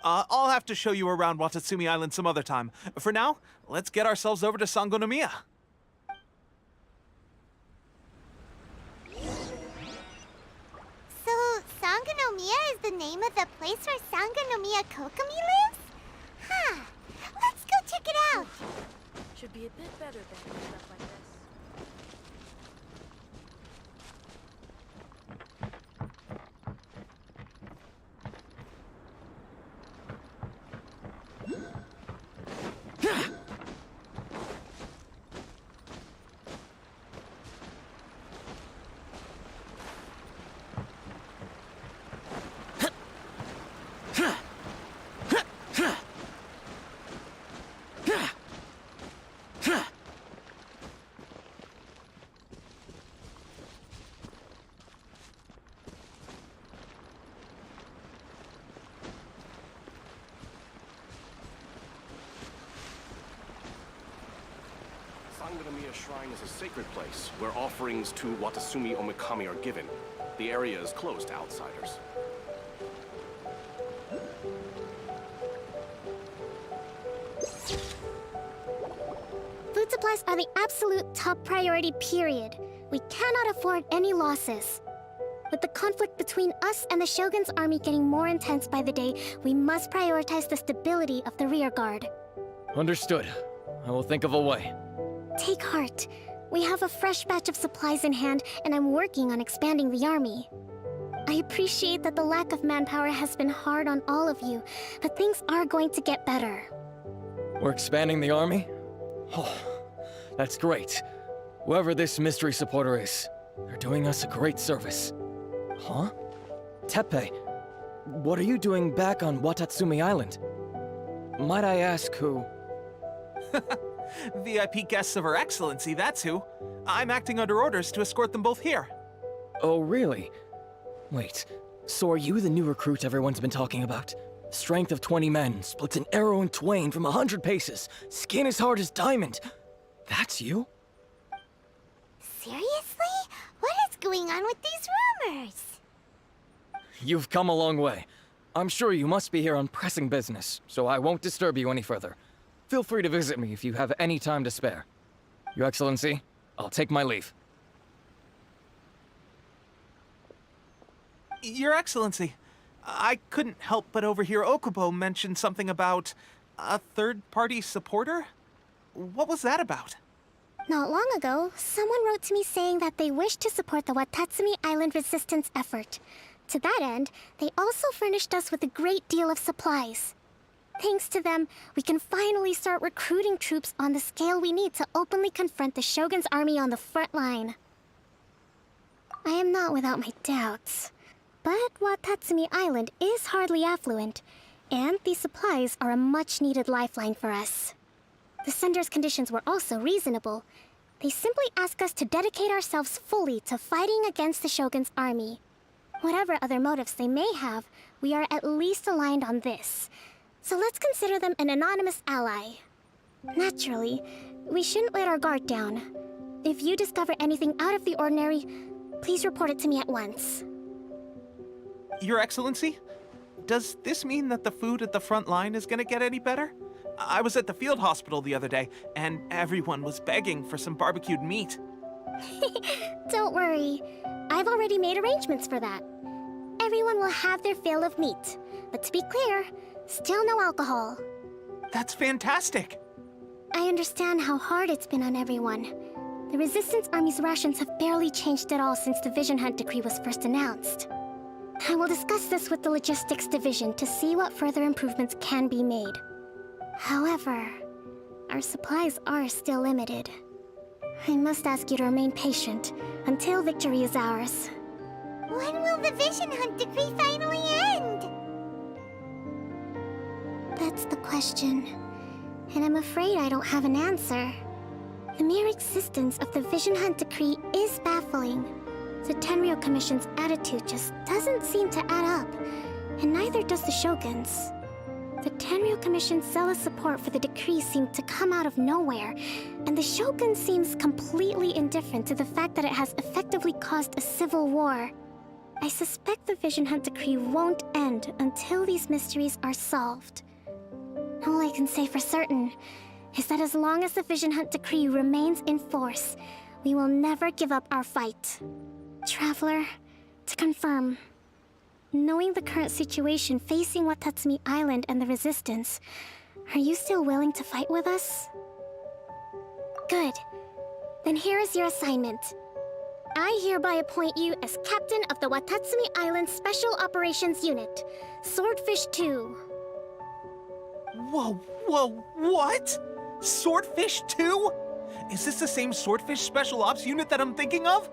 I'll have to show you around Watatsumi Island some other time. For now, let's get ourselves over to Sangonomiya. So, Sangonomiya is the name of the place where Sangonomiya Kokomi lives? Huh. Let's go check it out. Should be a bit better than stuff like this. Sangonomiya Shrine is a sacred place where offerings to Watatsumi Omikami are given. The area is closed to outsiders. Food supplies are the absolute top priority, period. We cannot afford any losses. With the conflict between us and the Shogun's army getting more intense by the day, we must prioritize the stability of the rear guard. Understood. I will think of a way. Take heart. We have a fresh batch of supplies in hand, and I'm working on expanding the army. I appreciate that the lack of manpower has been hard on all of you, but things are going to get better. We're expanding the army? Oh, that's great. Whoever this mystery supporter is, they're doing us a great service. Huh? Teppei, what are you doing back on Watatsumi Island? Might I ask who? VIP guests of Her Excellency, that's who. I'm acting under orders to escort them both here. Oh, really? Wait, so are you the new recruit everyone's been talking about? Strength of 20 men, splits an arrow in twain from 100 paces, skin as hard as diamond. That's you? Seriously? What is going on with these rumors? You've come a long way. I'm sure you must be here on pressing business, so I won't disturb you any further. Feel free to visit me if you have any time to spare. Your Excellency, I'll take my leave. Your Excellency, I couldn't help but overhear Okubo mention something about a third-party supporter? What was that about? Not long ago, someone wrote to me saying that they wish to support the Watatsumi Island resistance effort. To that end, they also furnished us with a great deal of supplies. Thanks to them, we can finally start recruiting troops on the scale we need to openly confront the Shogun's army on the front line. I am not without my doubts, but Watatsumi Island is hardly affluent, and these supplies are a much-needed lifeline for us. The sender's conditions were also reasonable. They simply ask us to dedicate ourselves fully to fighting against the Shogun's army. Whatever other motives they may have, we are at least aligned on this. So let's consider them an anonymous ally. Naturally, we shouldn't let our guard down. If you discover anything out of the ordinary, please report it to me at once. Your Excellency, does this mean that the food at the front line is gonna get any better? I was at the field hospital the other day, and everyone was begging for some barbecued meat. Don't worry. I've already made arrangements for that. Everyone will have their fill of meat. But to be clear, still no alcohol. That's fantastic! I understand how hard it's been on everyone. The Resistance Army's rations have barely changed at all since the Vision Hunt decree was first announced. I will discuss this with the Logistics Division to see what further improvements can be made. However, our supplies are still limited. I must ask you to remain patient until victory is ours. When will the Vision Hunt decree finally end? That's the question. And I'm afraid I don't have an answer. The mere existence of the Vision Hunt decree is baffling. The Tenryou Commission's attitude just doesn't seem to add up, and neither does the Shogun's. The Tenryou Commission's zealous support for the decree seemed to come out of nowhere, and the Shogun seems completely indifferent to the fact that it has effectively caused a civil war. I suspect the Vision Hunt decree won't end until these mysteries are solved. All I can say for certain is that as long as the Vision Hunt decree remains in force, we will never give up our fight. Traveler, to confirm, knowing the current situation facing Watatsumi Island and the Resistance, are you still willing to fight with us? Good. Then here is your assignment. I hereby appoint you as captain of the Watatsumi Island Special Operations Unit, Swordfish 2. Whoa, what? Swordfish 2? Is this the same Swordfish Special Ops unit that I'm thinking of?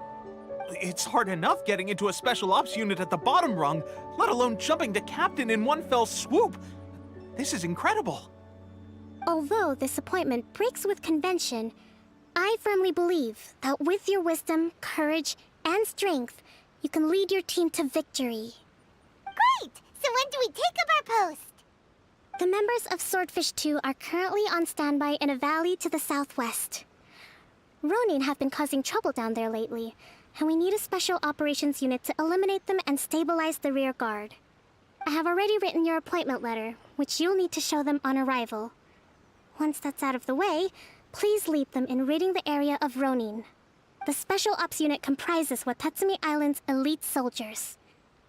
It's hard enough getting into a Special Ops unit at the bottom rung, let alone jumping to captain in one fell swoop. This is incredible. Although this appointment breaks with convention, I firmly believe that with your wisdom, courage, and strength, you can lead your team to victory. Great! So when do we take up our post? The members of Swordfish 2 are currently on standby in a valley to the southwest. Ronin have been causing trouble down there lately, and we need a special operations unit to eliminate them and stabilize the rear guard. I have already written your appointment letter, which you'll need to show them on arrival. Once that's out of the way, please lead them in ridding the area of Ronin. The Special Ops unit comprises Watatsumi Island's elite soldiers.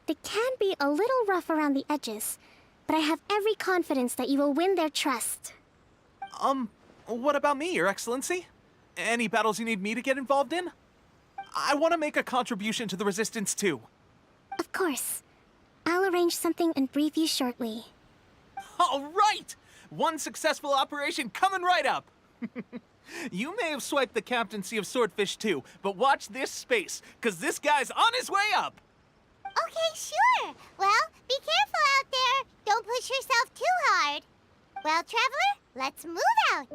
They can be a little rough around the edges, but I have every confidence that you will win their trust. What about me, Your Excellency? Any battles you need me to get involved in? I want to make a contribution to the Resistance too. Of course. I'll arrange something and brief you shortly. All right! One successful operation coming right up! You may have swiped the captaincy of Swordfish 2, but watch this space, because this guy's on his way up! Okay, sure. Well, be careful out there. Don't push yourself too hard. Well, Traveler, let's move out.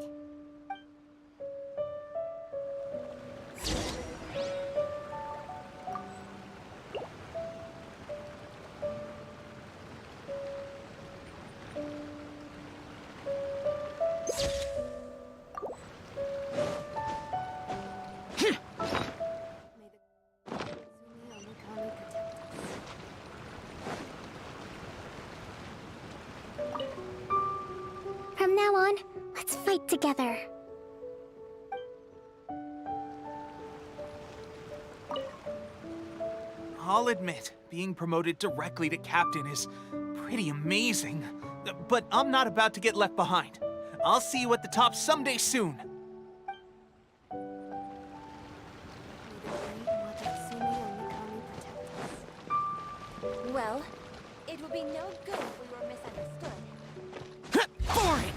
From now on, let's fight together. I'll admit, being promoted directly to captain is pretty amazing. But I'm not about to get left behind. I'll see you at the top someday soon. Well, it would be no good if we were misunderstood. Boring!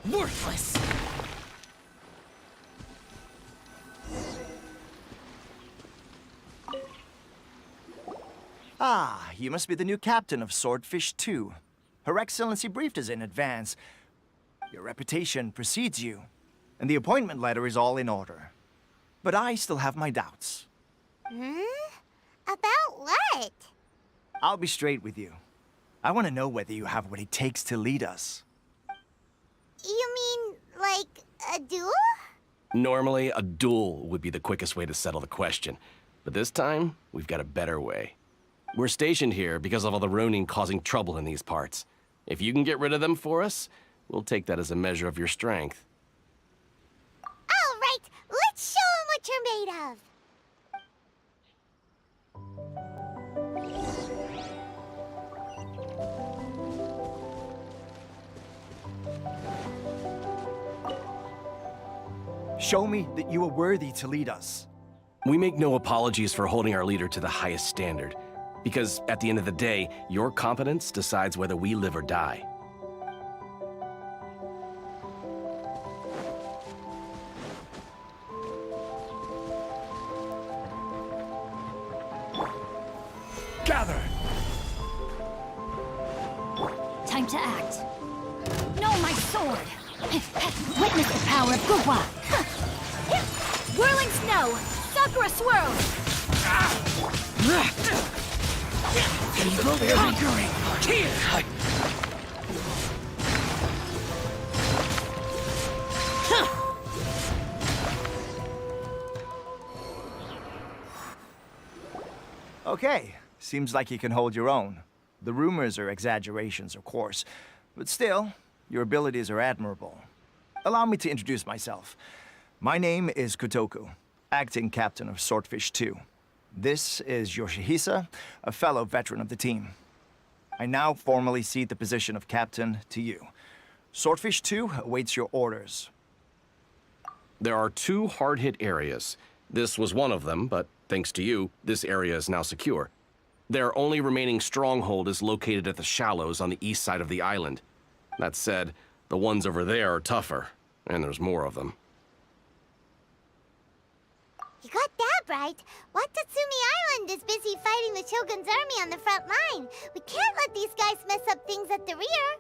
Worthless! Ah, you must be the new captain of Swordfish 2. Her Excellency briefed us in advance. Your reputation precedes you, and the appointment letter is all in order. But I still have my doubts. About what? I'll be straight with you. I want to know whether you have what it takes to lead us. You mean, like, a duel? Normally, a duel would be the quickest way to settle the question. But this time, we've got a better way. We're stationed here because of all the Ronin causing trouble in these parts. If you can get rid of them for us, we'll take that as a measure of your strength. All right, let's show 'em what you're made of. Show me that you are worthy to lead us. We make no apologies for holding our leader to the highest standard, because at the end of the day, your competence decides whether we live or die. Gather! Time to act. No, my sword! Witness the power of Gugwa! Whirling snow! Sakura swirl! Conquering! Here! Okay, seems like you can hold your own. The rumors are exaggerations, of course, but still, your abilities are admirable. Allow me to introduce myself. My name is Kotoku, acting captain of Swordfish 2. This is Yoshihisa, a fellow veteran of the team. I now formally cede the position of captain to you. Swordfish 2 awaits your orders. There are 2 hard-hit areas. This was one of them, but thanks to you, this area is now secure. Their only remaining stronghold is located at the shallows on the east side of the island. That said, the ones over there are tougher, and there's more of them. You got that right. Watatsumi Island is busy fighting the Shogun's army on the front line. We can't let these guys mess up things at the rear.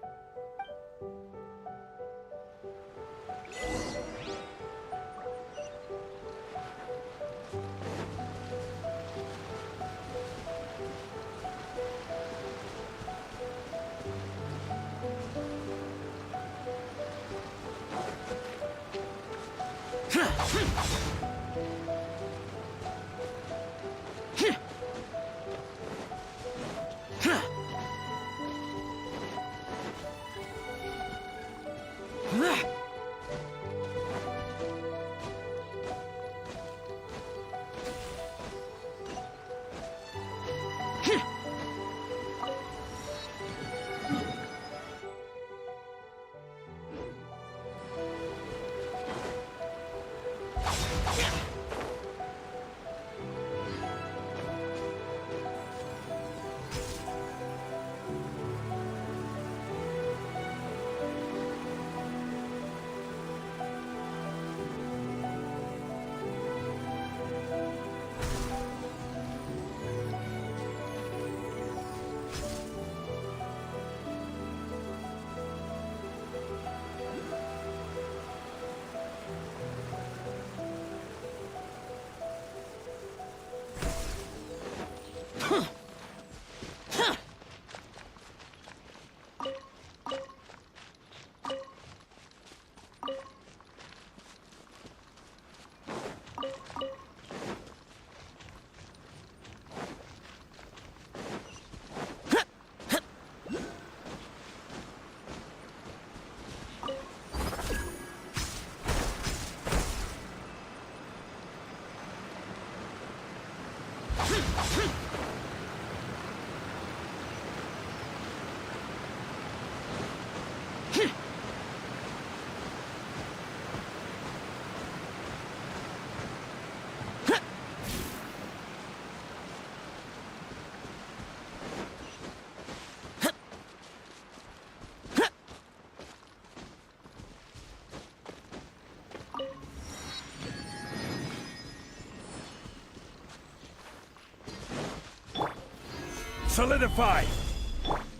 Solidify!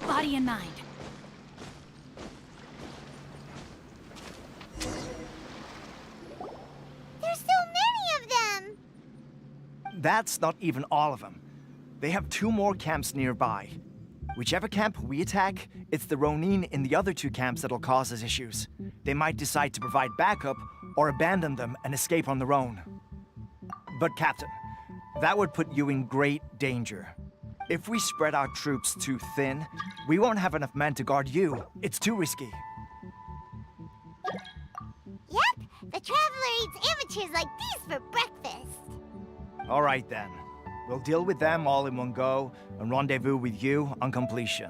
Body and mind. There's so many of them! That's not even all of them. They have 2 more camps nearby. Whichever camp we attack, it's the Ronin in the other 2 camps that'll cause us issues. They might decide to provide backup or abandon them and escape on their own. But Captain, that would put you in great danger. If we spread our troops too thin, we won't have enough men to guard you. It's too risky. Yep, the Traveler eats amateurs like these for breakfast. All right then. We'll deal with them all in one go and rendezvous with you on completion.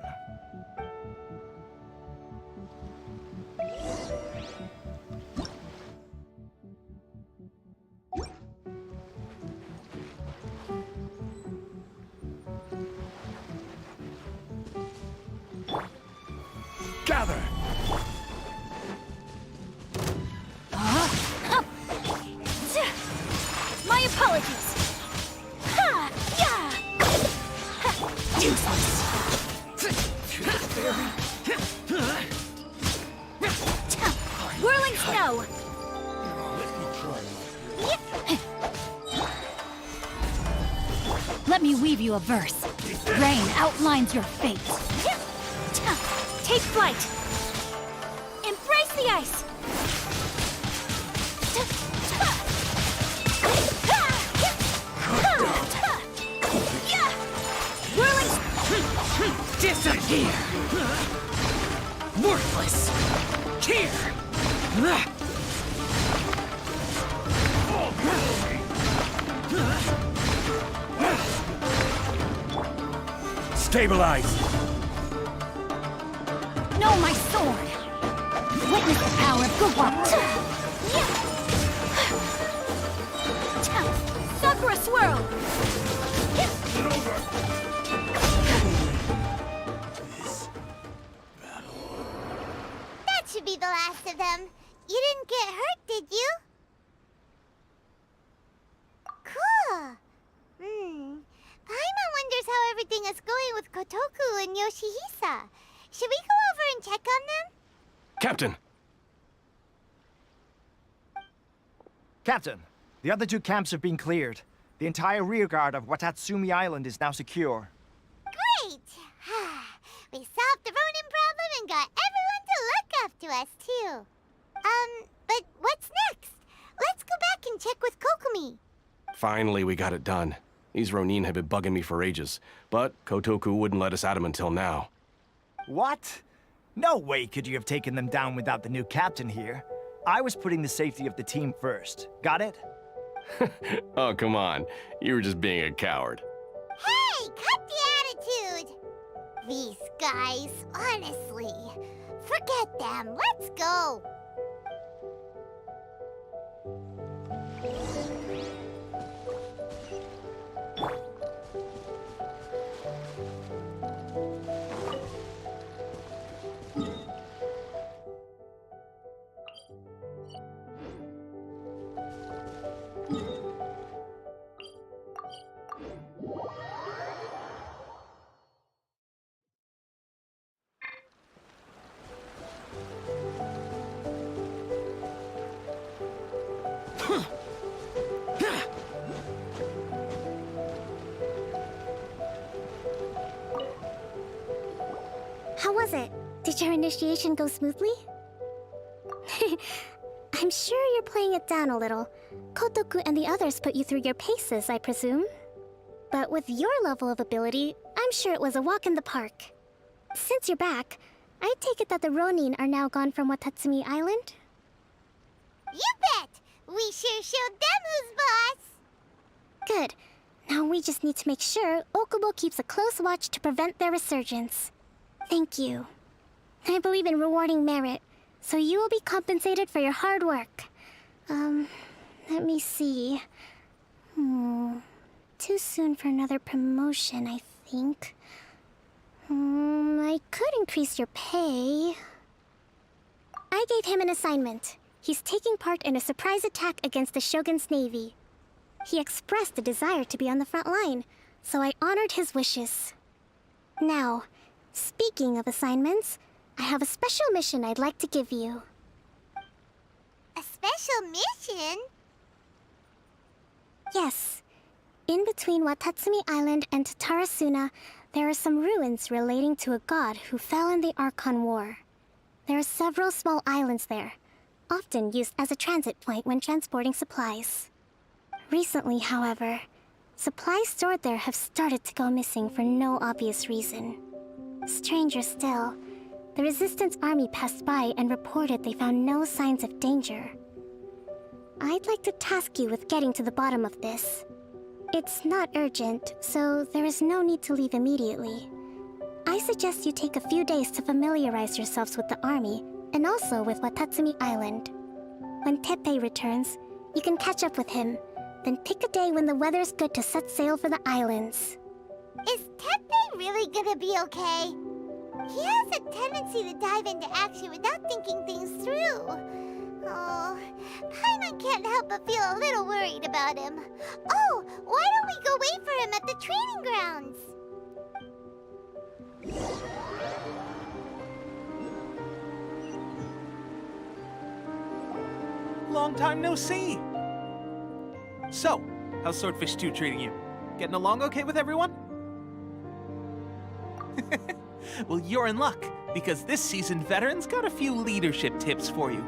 go! Let me weave you a verse. Rain outlines your fate. Take flight! Embrace the ice! Disappear! Worthless! Here! Stabilize! Know my sword! Witness the power of good work! Sakura swirl! That should be the last of them. You didn't get hurt, did you? Cool. Paimon wonders how everything is going with Kotoku and Yoshihisa. Should we go over and check on them? Captain! Captain, the other 2 camps have been cleared. The entire rearguard of Watatsumi Island is now secure. Great! We solved the Ronin problem and got everyone to look after us, too. But what's next? Let's go back and check with Kokumi. Finally, we got it done. These Ronin have been bugging me for ages, but Kotoku wouldn't let us at him until now. What? No way could you have taken them down without the new captain here. I was putting the safety of the team first. Got it? Oh, come on. You were just being a coward. Hey, cut the attitude! These guys, honestly. Forget them. Let's go. How was it? Did your initiation go smoothly? I'm sure you're playing it down a little. Kotoku and the others put you through your paces, I presume. But with your level of ability, I'm sure it was a walk in the park. Since you're back, I take it that the Ronin are now gone from Watatsumi Island? You bet! We sure showed them who's boss! Good. Now we just need to make sure Okubo keeps a close watch to prevent their resurgence. Thank you. I believe in rewarding merit, so you will be compensated for your hard work. Let me see. Too soon for another promotion, I think. I could increase your pay. I gave him an assignment. He's taking part in a surprise attack against the Shogun's navy. He expressed a desire to be on the front line, so I honored his wishes. Now, speaking of assignments, I have a special mission I'd like to give you. A special mission? Yes. In between Watatsumi Island and Tatarasuna, there are some ruins relating to a god who fell in the Archon War. There are several small islands there, often used as a transit point when transporting supplies. Recently, however, supplies stored there have started to go missing for no obvious reason. Stranger still, the Resistance army passed by and reported they found no signs of danger. I'd like to task you with getting to the bottom of this. It's not urgent, so there is no need to leave immediately. I suggest you take a few days to familiarize yourselves with the army, and also with Watatsumi Island. When Teppei returns, you can catch up with him, then pick a day when the weather's good to set sail for the islands. Is Teppei really gonna be okay? He has a tendency to dive into action without thinking things through. Oh, Paimon can't help but feel a little worried about him. Oh, why don't we go wait for him at the training grounds? Long time no see. So, how's Swordfish 2 treating you? Getting along okay with everyone? Well, you're in luck, because this seasoned veteran's got a few leadership tips for you.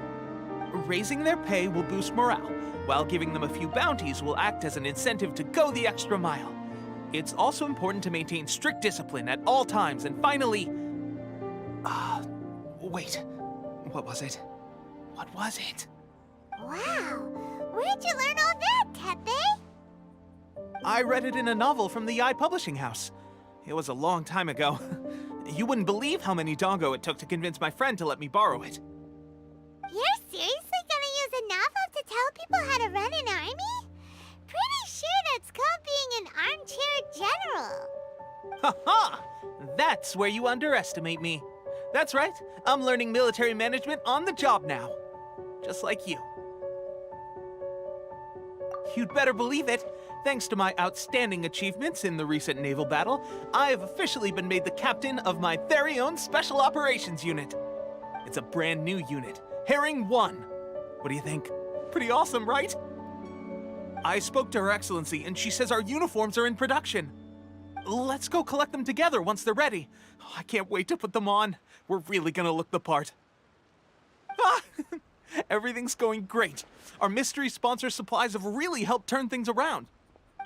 Raising their pay will boost morale, while giving them a few bounties will act as an incentive to go the extra mile. It's also important to maintain strict discipline at all times, and finally... wait. What was it? What was it? Wow, where'd you learn all that, Tepe? I read it in a novel from the Eye Publishing House. It was a long time ago. You wouldn't believe how many dongo it took to convince my friend to let me borrow it. You're seriously gonna use a novel to tell people how to run an army? Pretty sure that's called being an armchair general. Ha-ha! That's where you underestimate me. That's right, I'm learning military management on the job now. Just like you. You'd better believe it. Thanks to my outstanding achievements in the recent naval battle, I have officially been made the captain of my very own Special Operations Unit. It's a brand new unit, Herring 1. What do you think? Pretty awesome, right? I spoke to Her Excellency, and she says our uniforms are in production. Let's go collect them together once they're ready. Oh, I can't wait to put them on. We're really gonna look the part. Ah! Everything's going great. Our mystery sponsor supplies have really helped turn things around.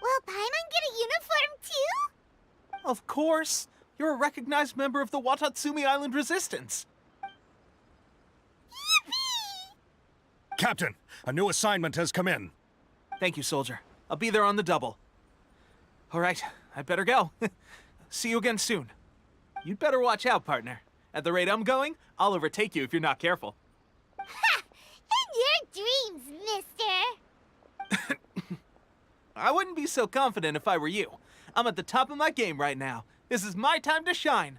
Will Paimon get a uniform too? Of course. You're a recognized member of the Watatsumi Island Resistance. Yippee! Captain, a new assignment has come in. Thank you, soldier. I'll be there on the double. All right, I better go. See you again soon. You'd better watch out, partner. At the rate I'm going, I'll overtake you if you're not careful. Ha! In your dreams, mister! I wouldn't be so confident if I were you. I'm at the top of my game right now. This is my time to shine.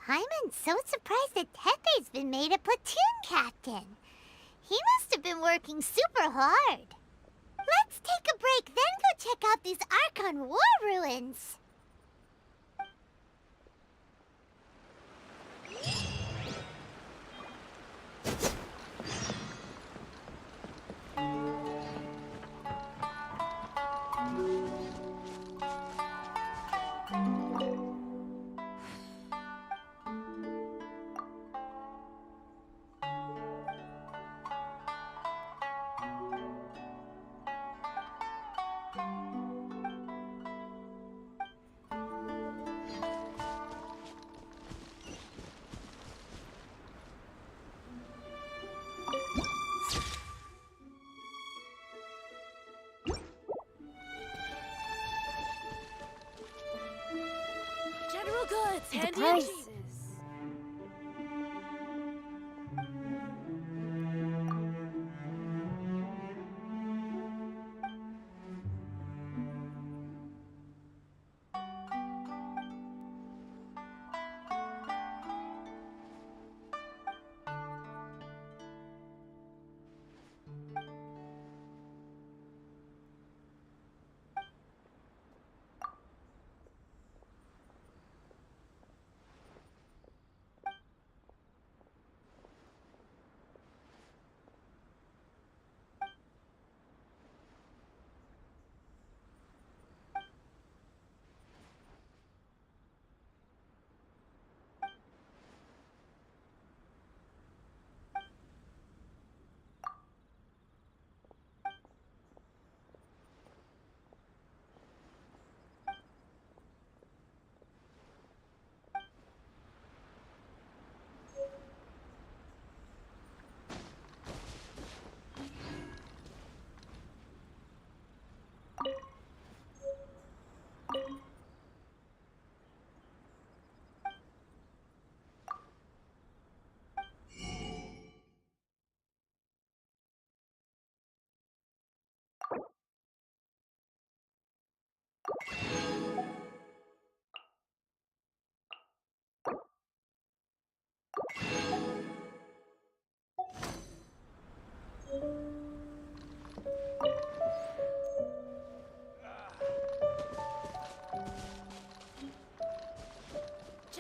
Paimon's so surprised that Tepe's been made a platoon captain. He must have been working super hard. Let's take a break, then go check out these Archon War ruins. General goods, handy price. Jesus.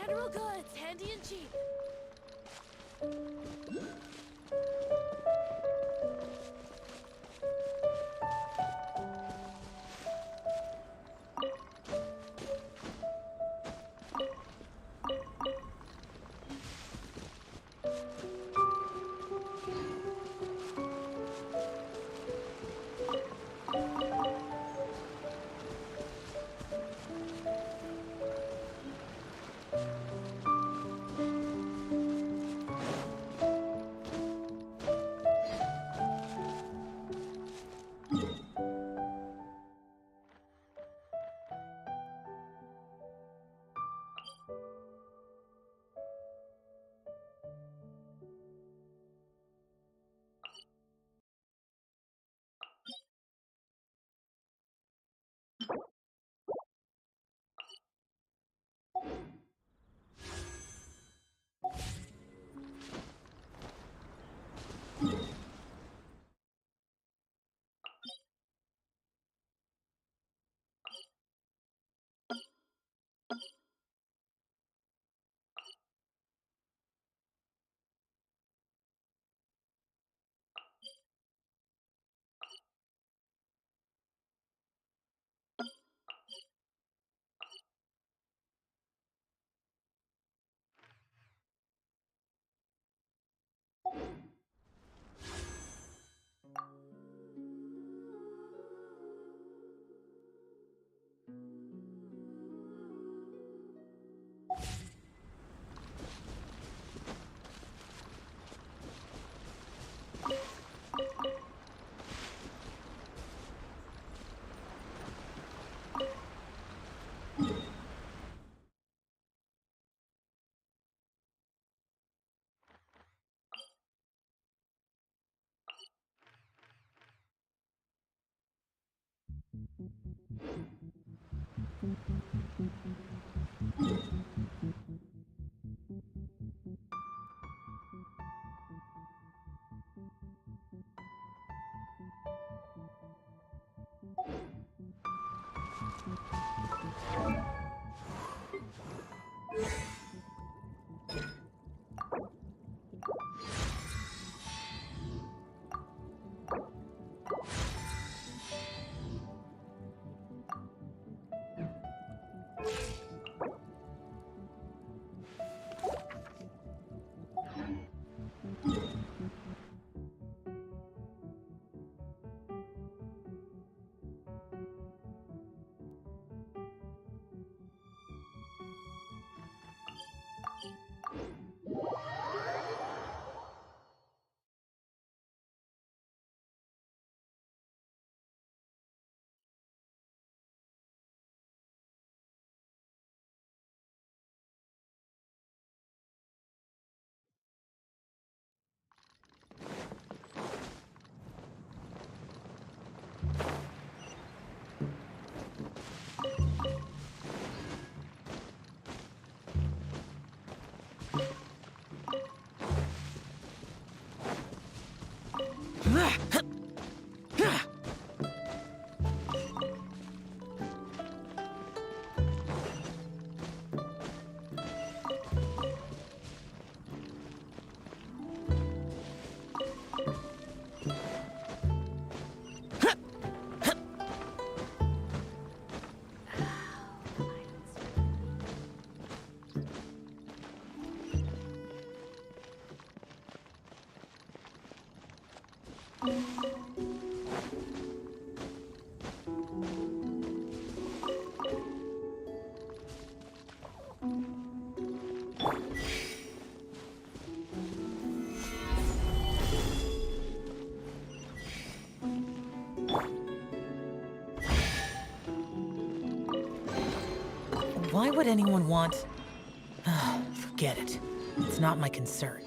General goods, handy and cheap. Why would anyone want... Forget it. It's not my concern.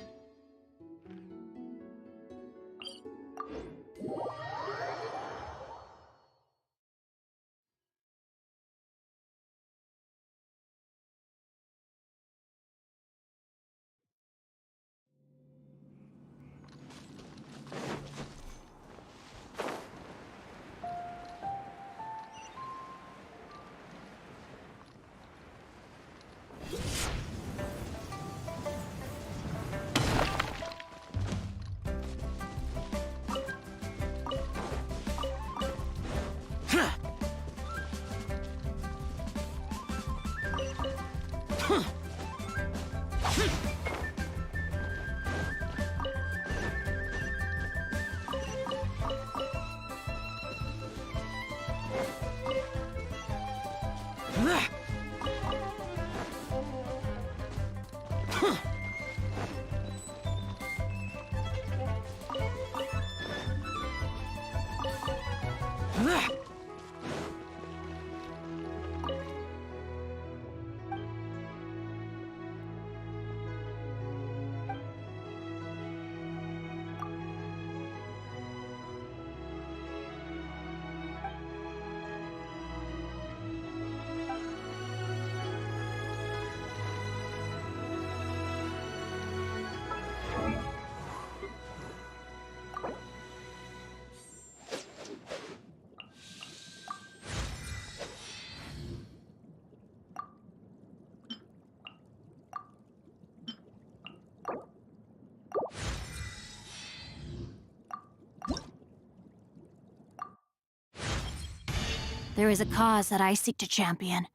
There is a cause that I seek to champion.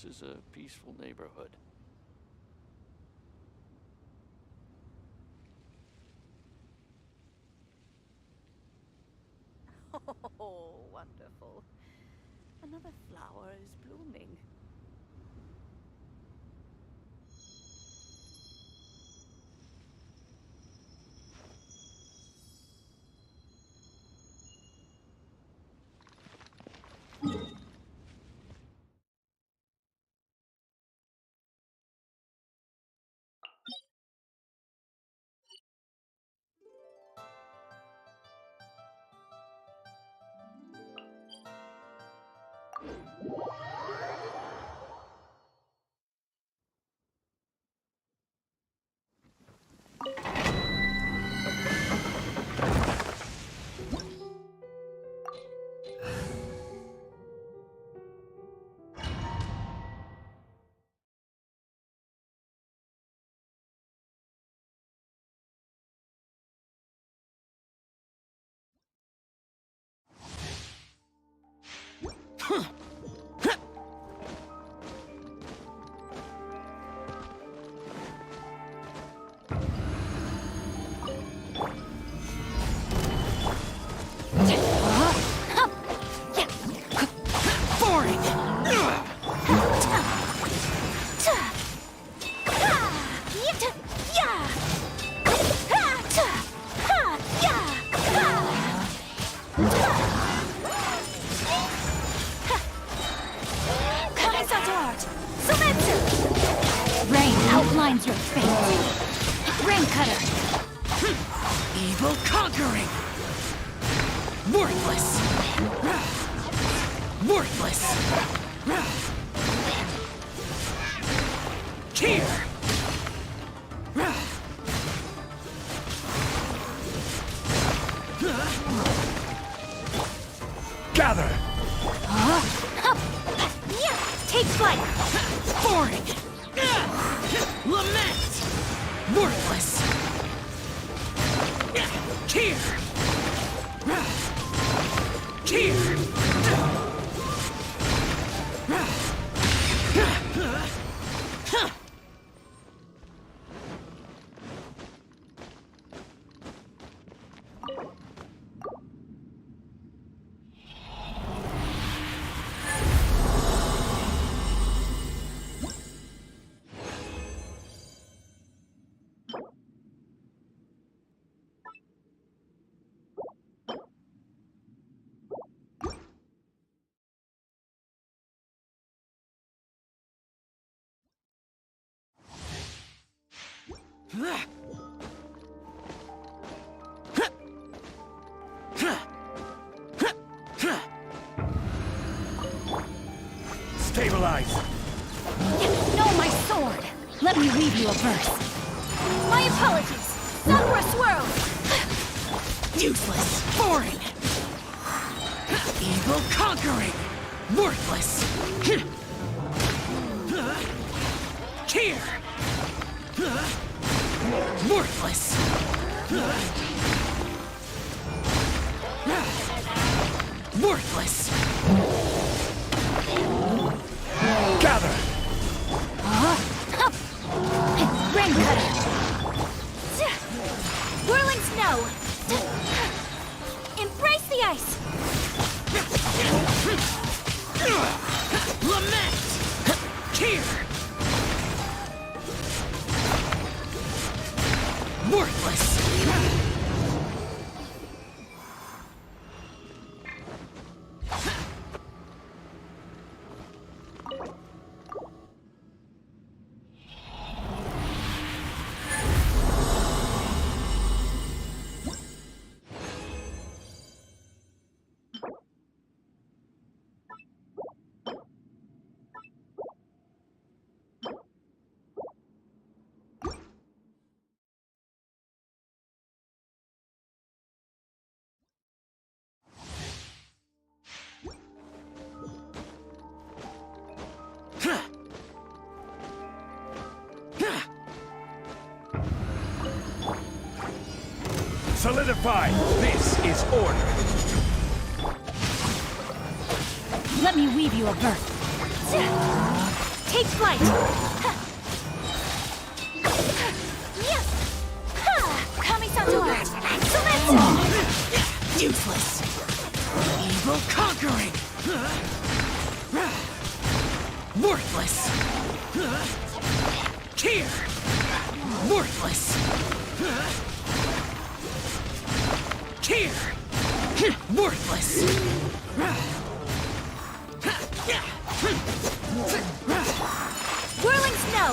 This is a peaceful neighborhood. Oh, wonderful. Another flower is blooming. Huh. Boring! Rain outlines your fate. Rain cutter. Evil conquering! Worthless! Worthless! Here! Gather! Take flight. Boring! Lament! Worthless! Here! Here! Stabilize! No, my sword. Let me weave you a verse. My apologies. Sunburst World. Useless! Boring! Evil conquering! Worthless! Here! Worthless! Worthless! Gather! Rain cutter. Whirling snow. Embrace the ice. Lament! Here! Worthless! Solidify! This is order! Let me weave you a verse. Take flight. Kami-sator. Useless! Evil conquering! Worthless! Here! Worthless! Here! Worthless! Whirling snow.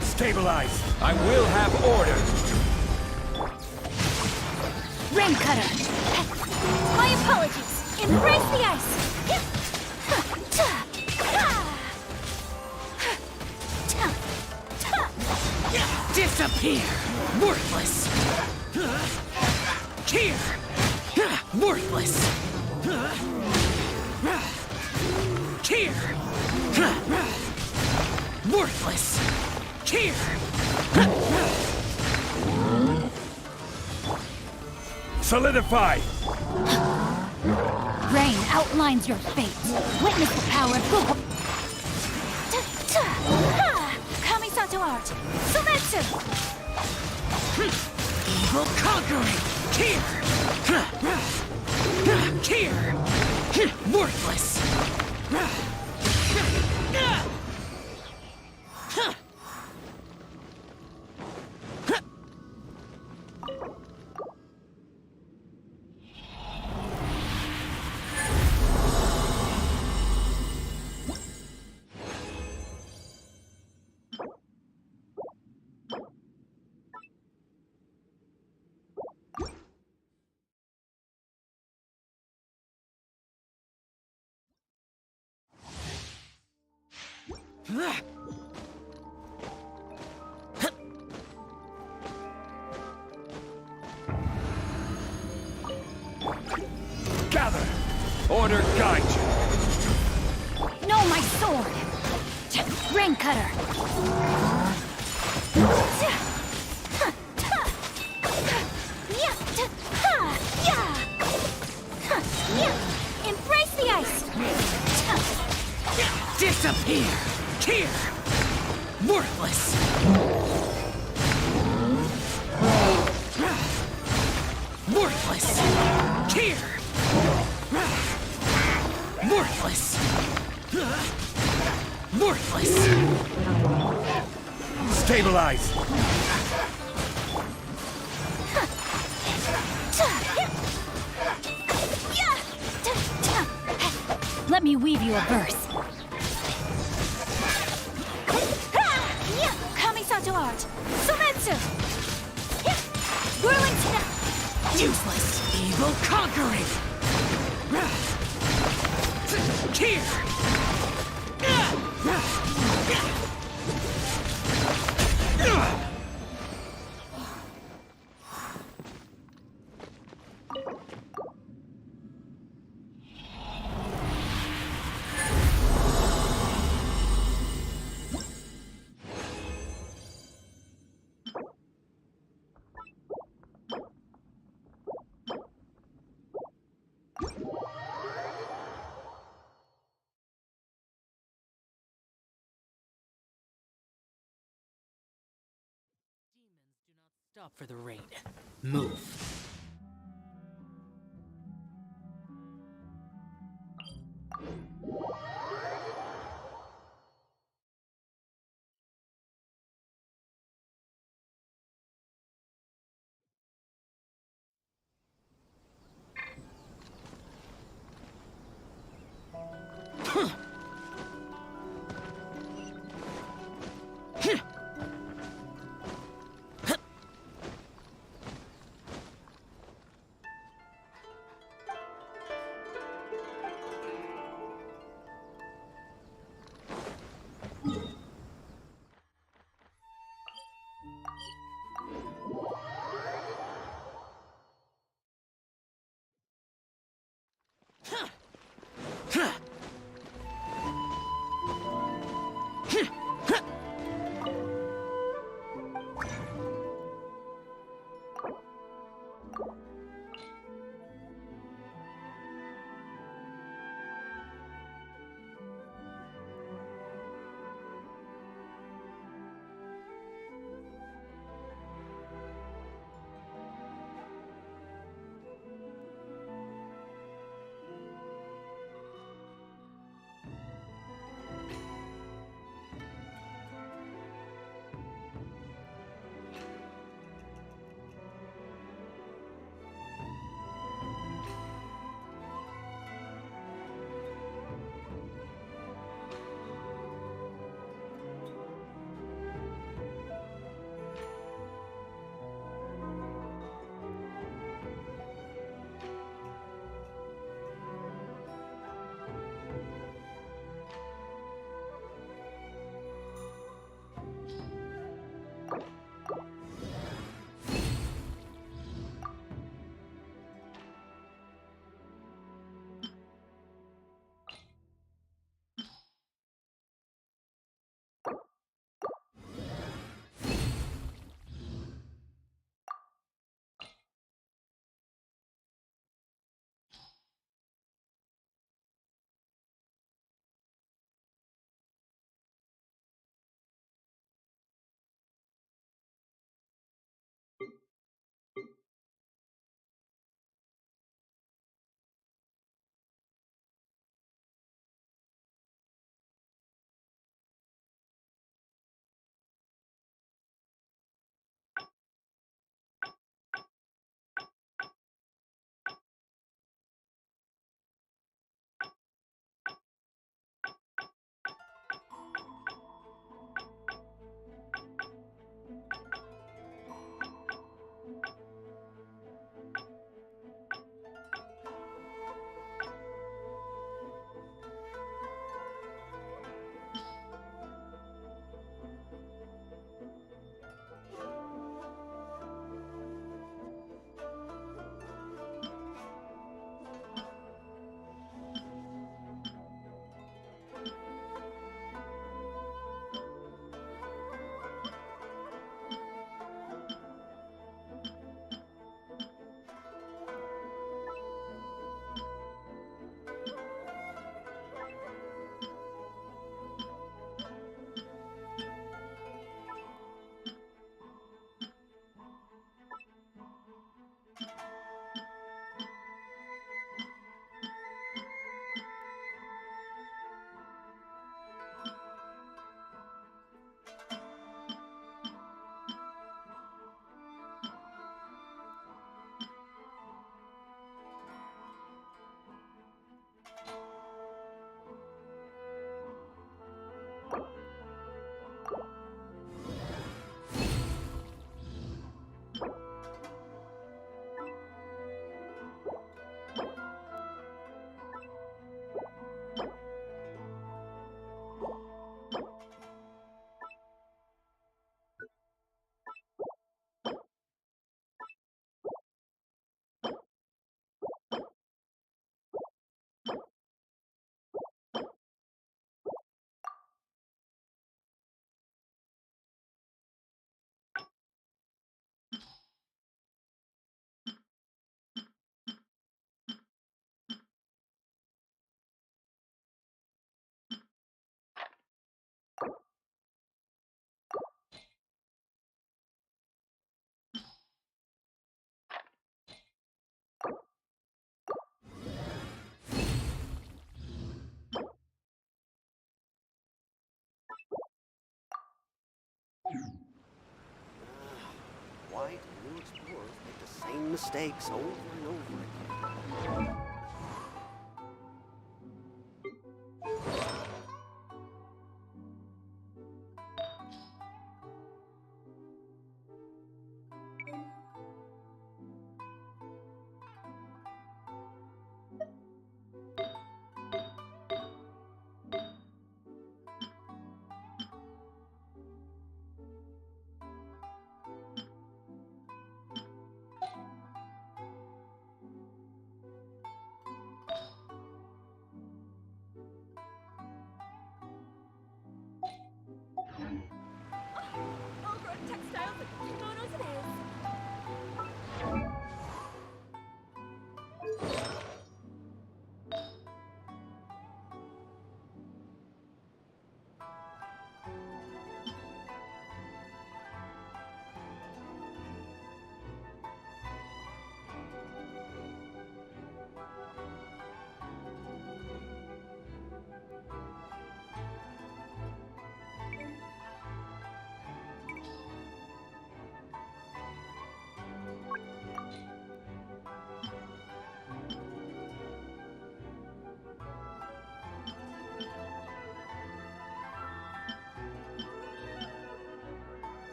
Stabilize! I will have order! Rain cutter. My apologies. Embrace the ice. Disappear! Worthless! Here! Worthless! Here! Worthless! Here! Solidify! Rain outlines your fate. Witness the power of Google. Kamisato art. Sumetsu! Evil conquering! Here! Here! Worthless! Gather! Order guide you! No, my sword! Rain cutter! Embrace the ice! Disappear! Here! Worthless! Worthless! Here! Worthless! Worthless! Stabilize! Let me weave you a verse. Kamisato art. Sumetsu! Whirling snap! Useless! Evil conquering! Here! Stop for the raid. Move. White and new explorers make the same mistakes over and over again.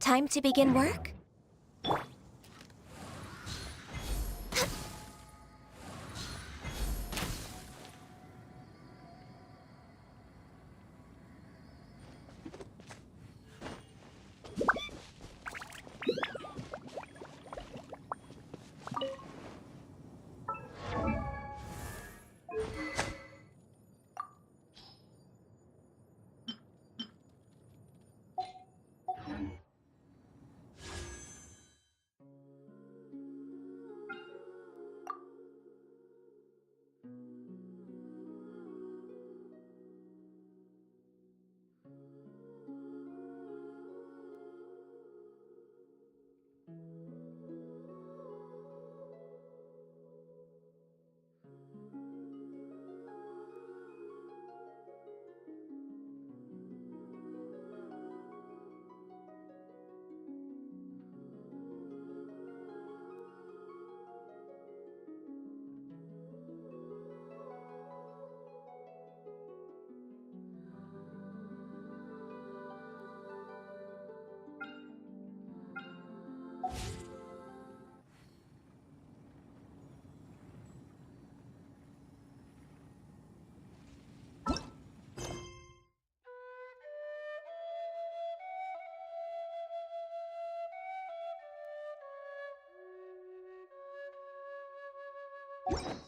Time to begin work? You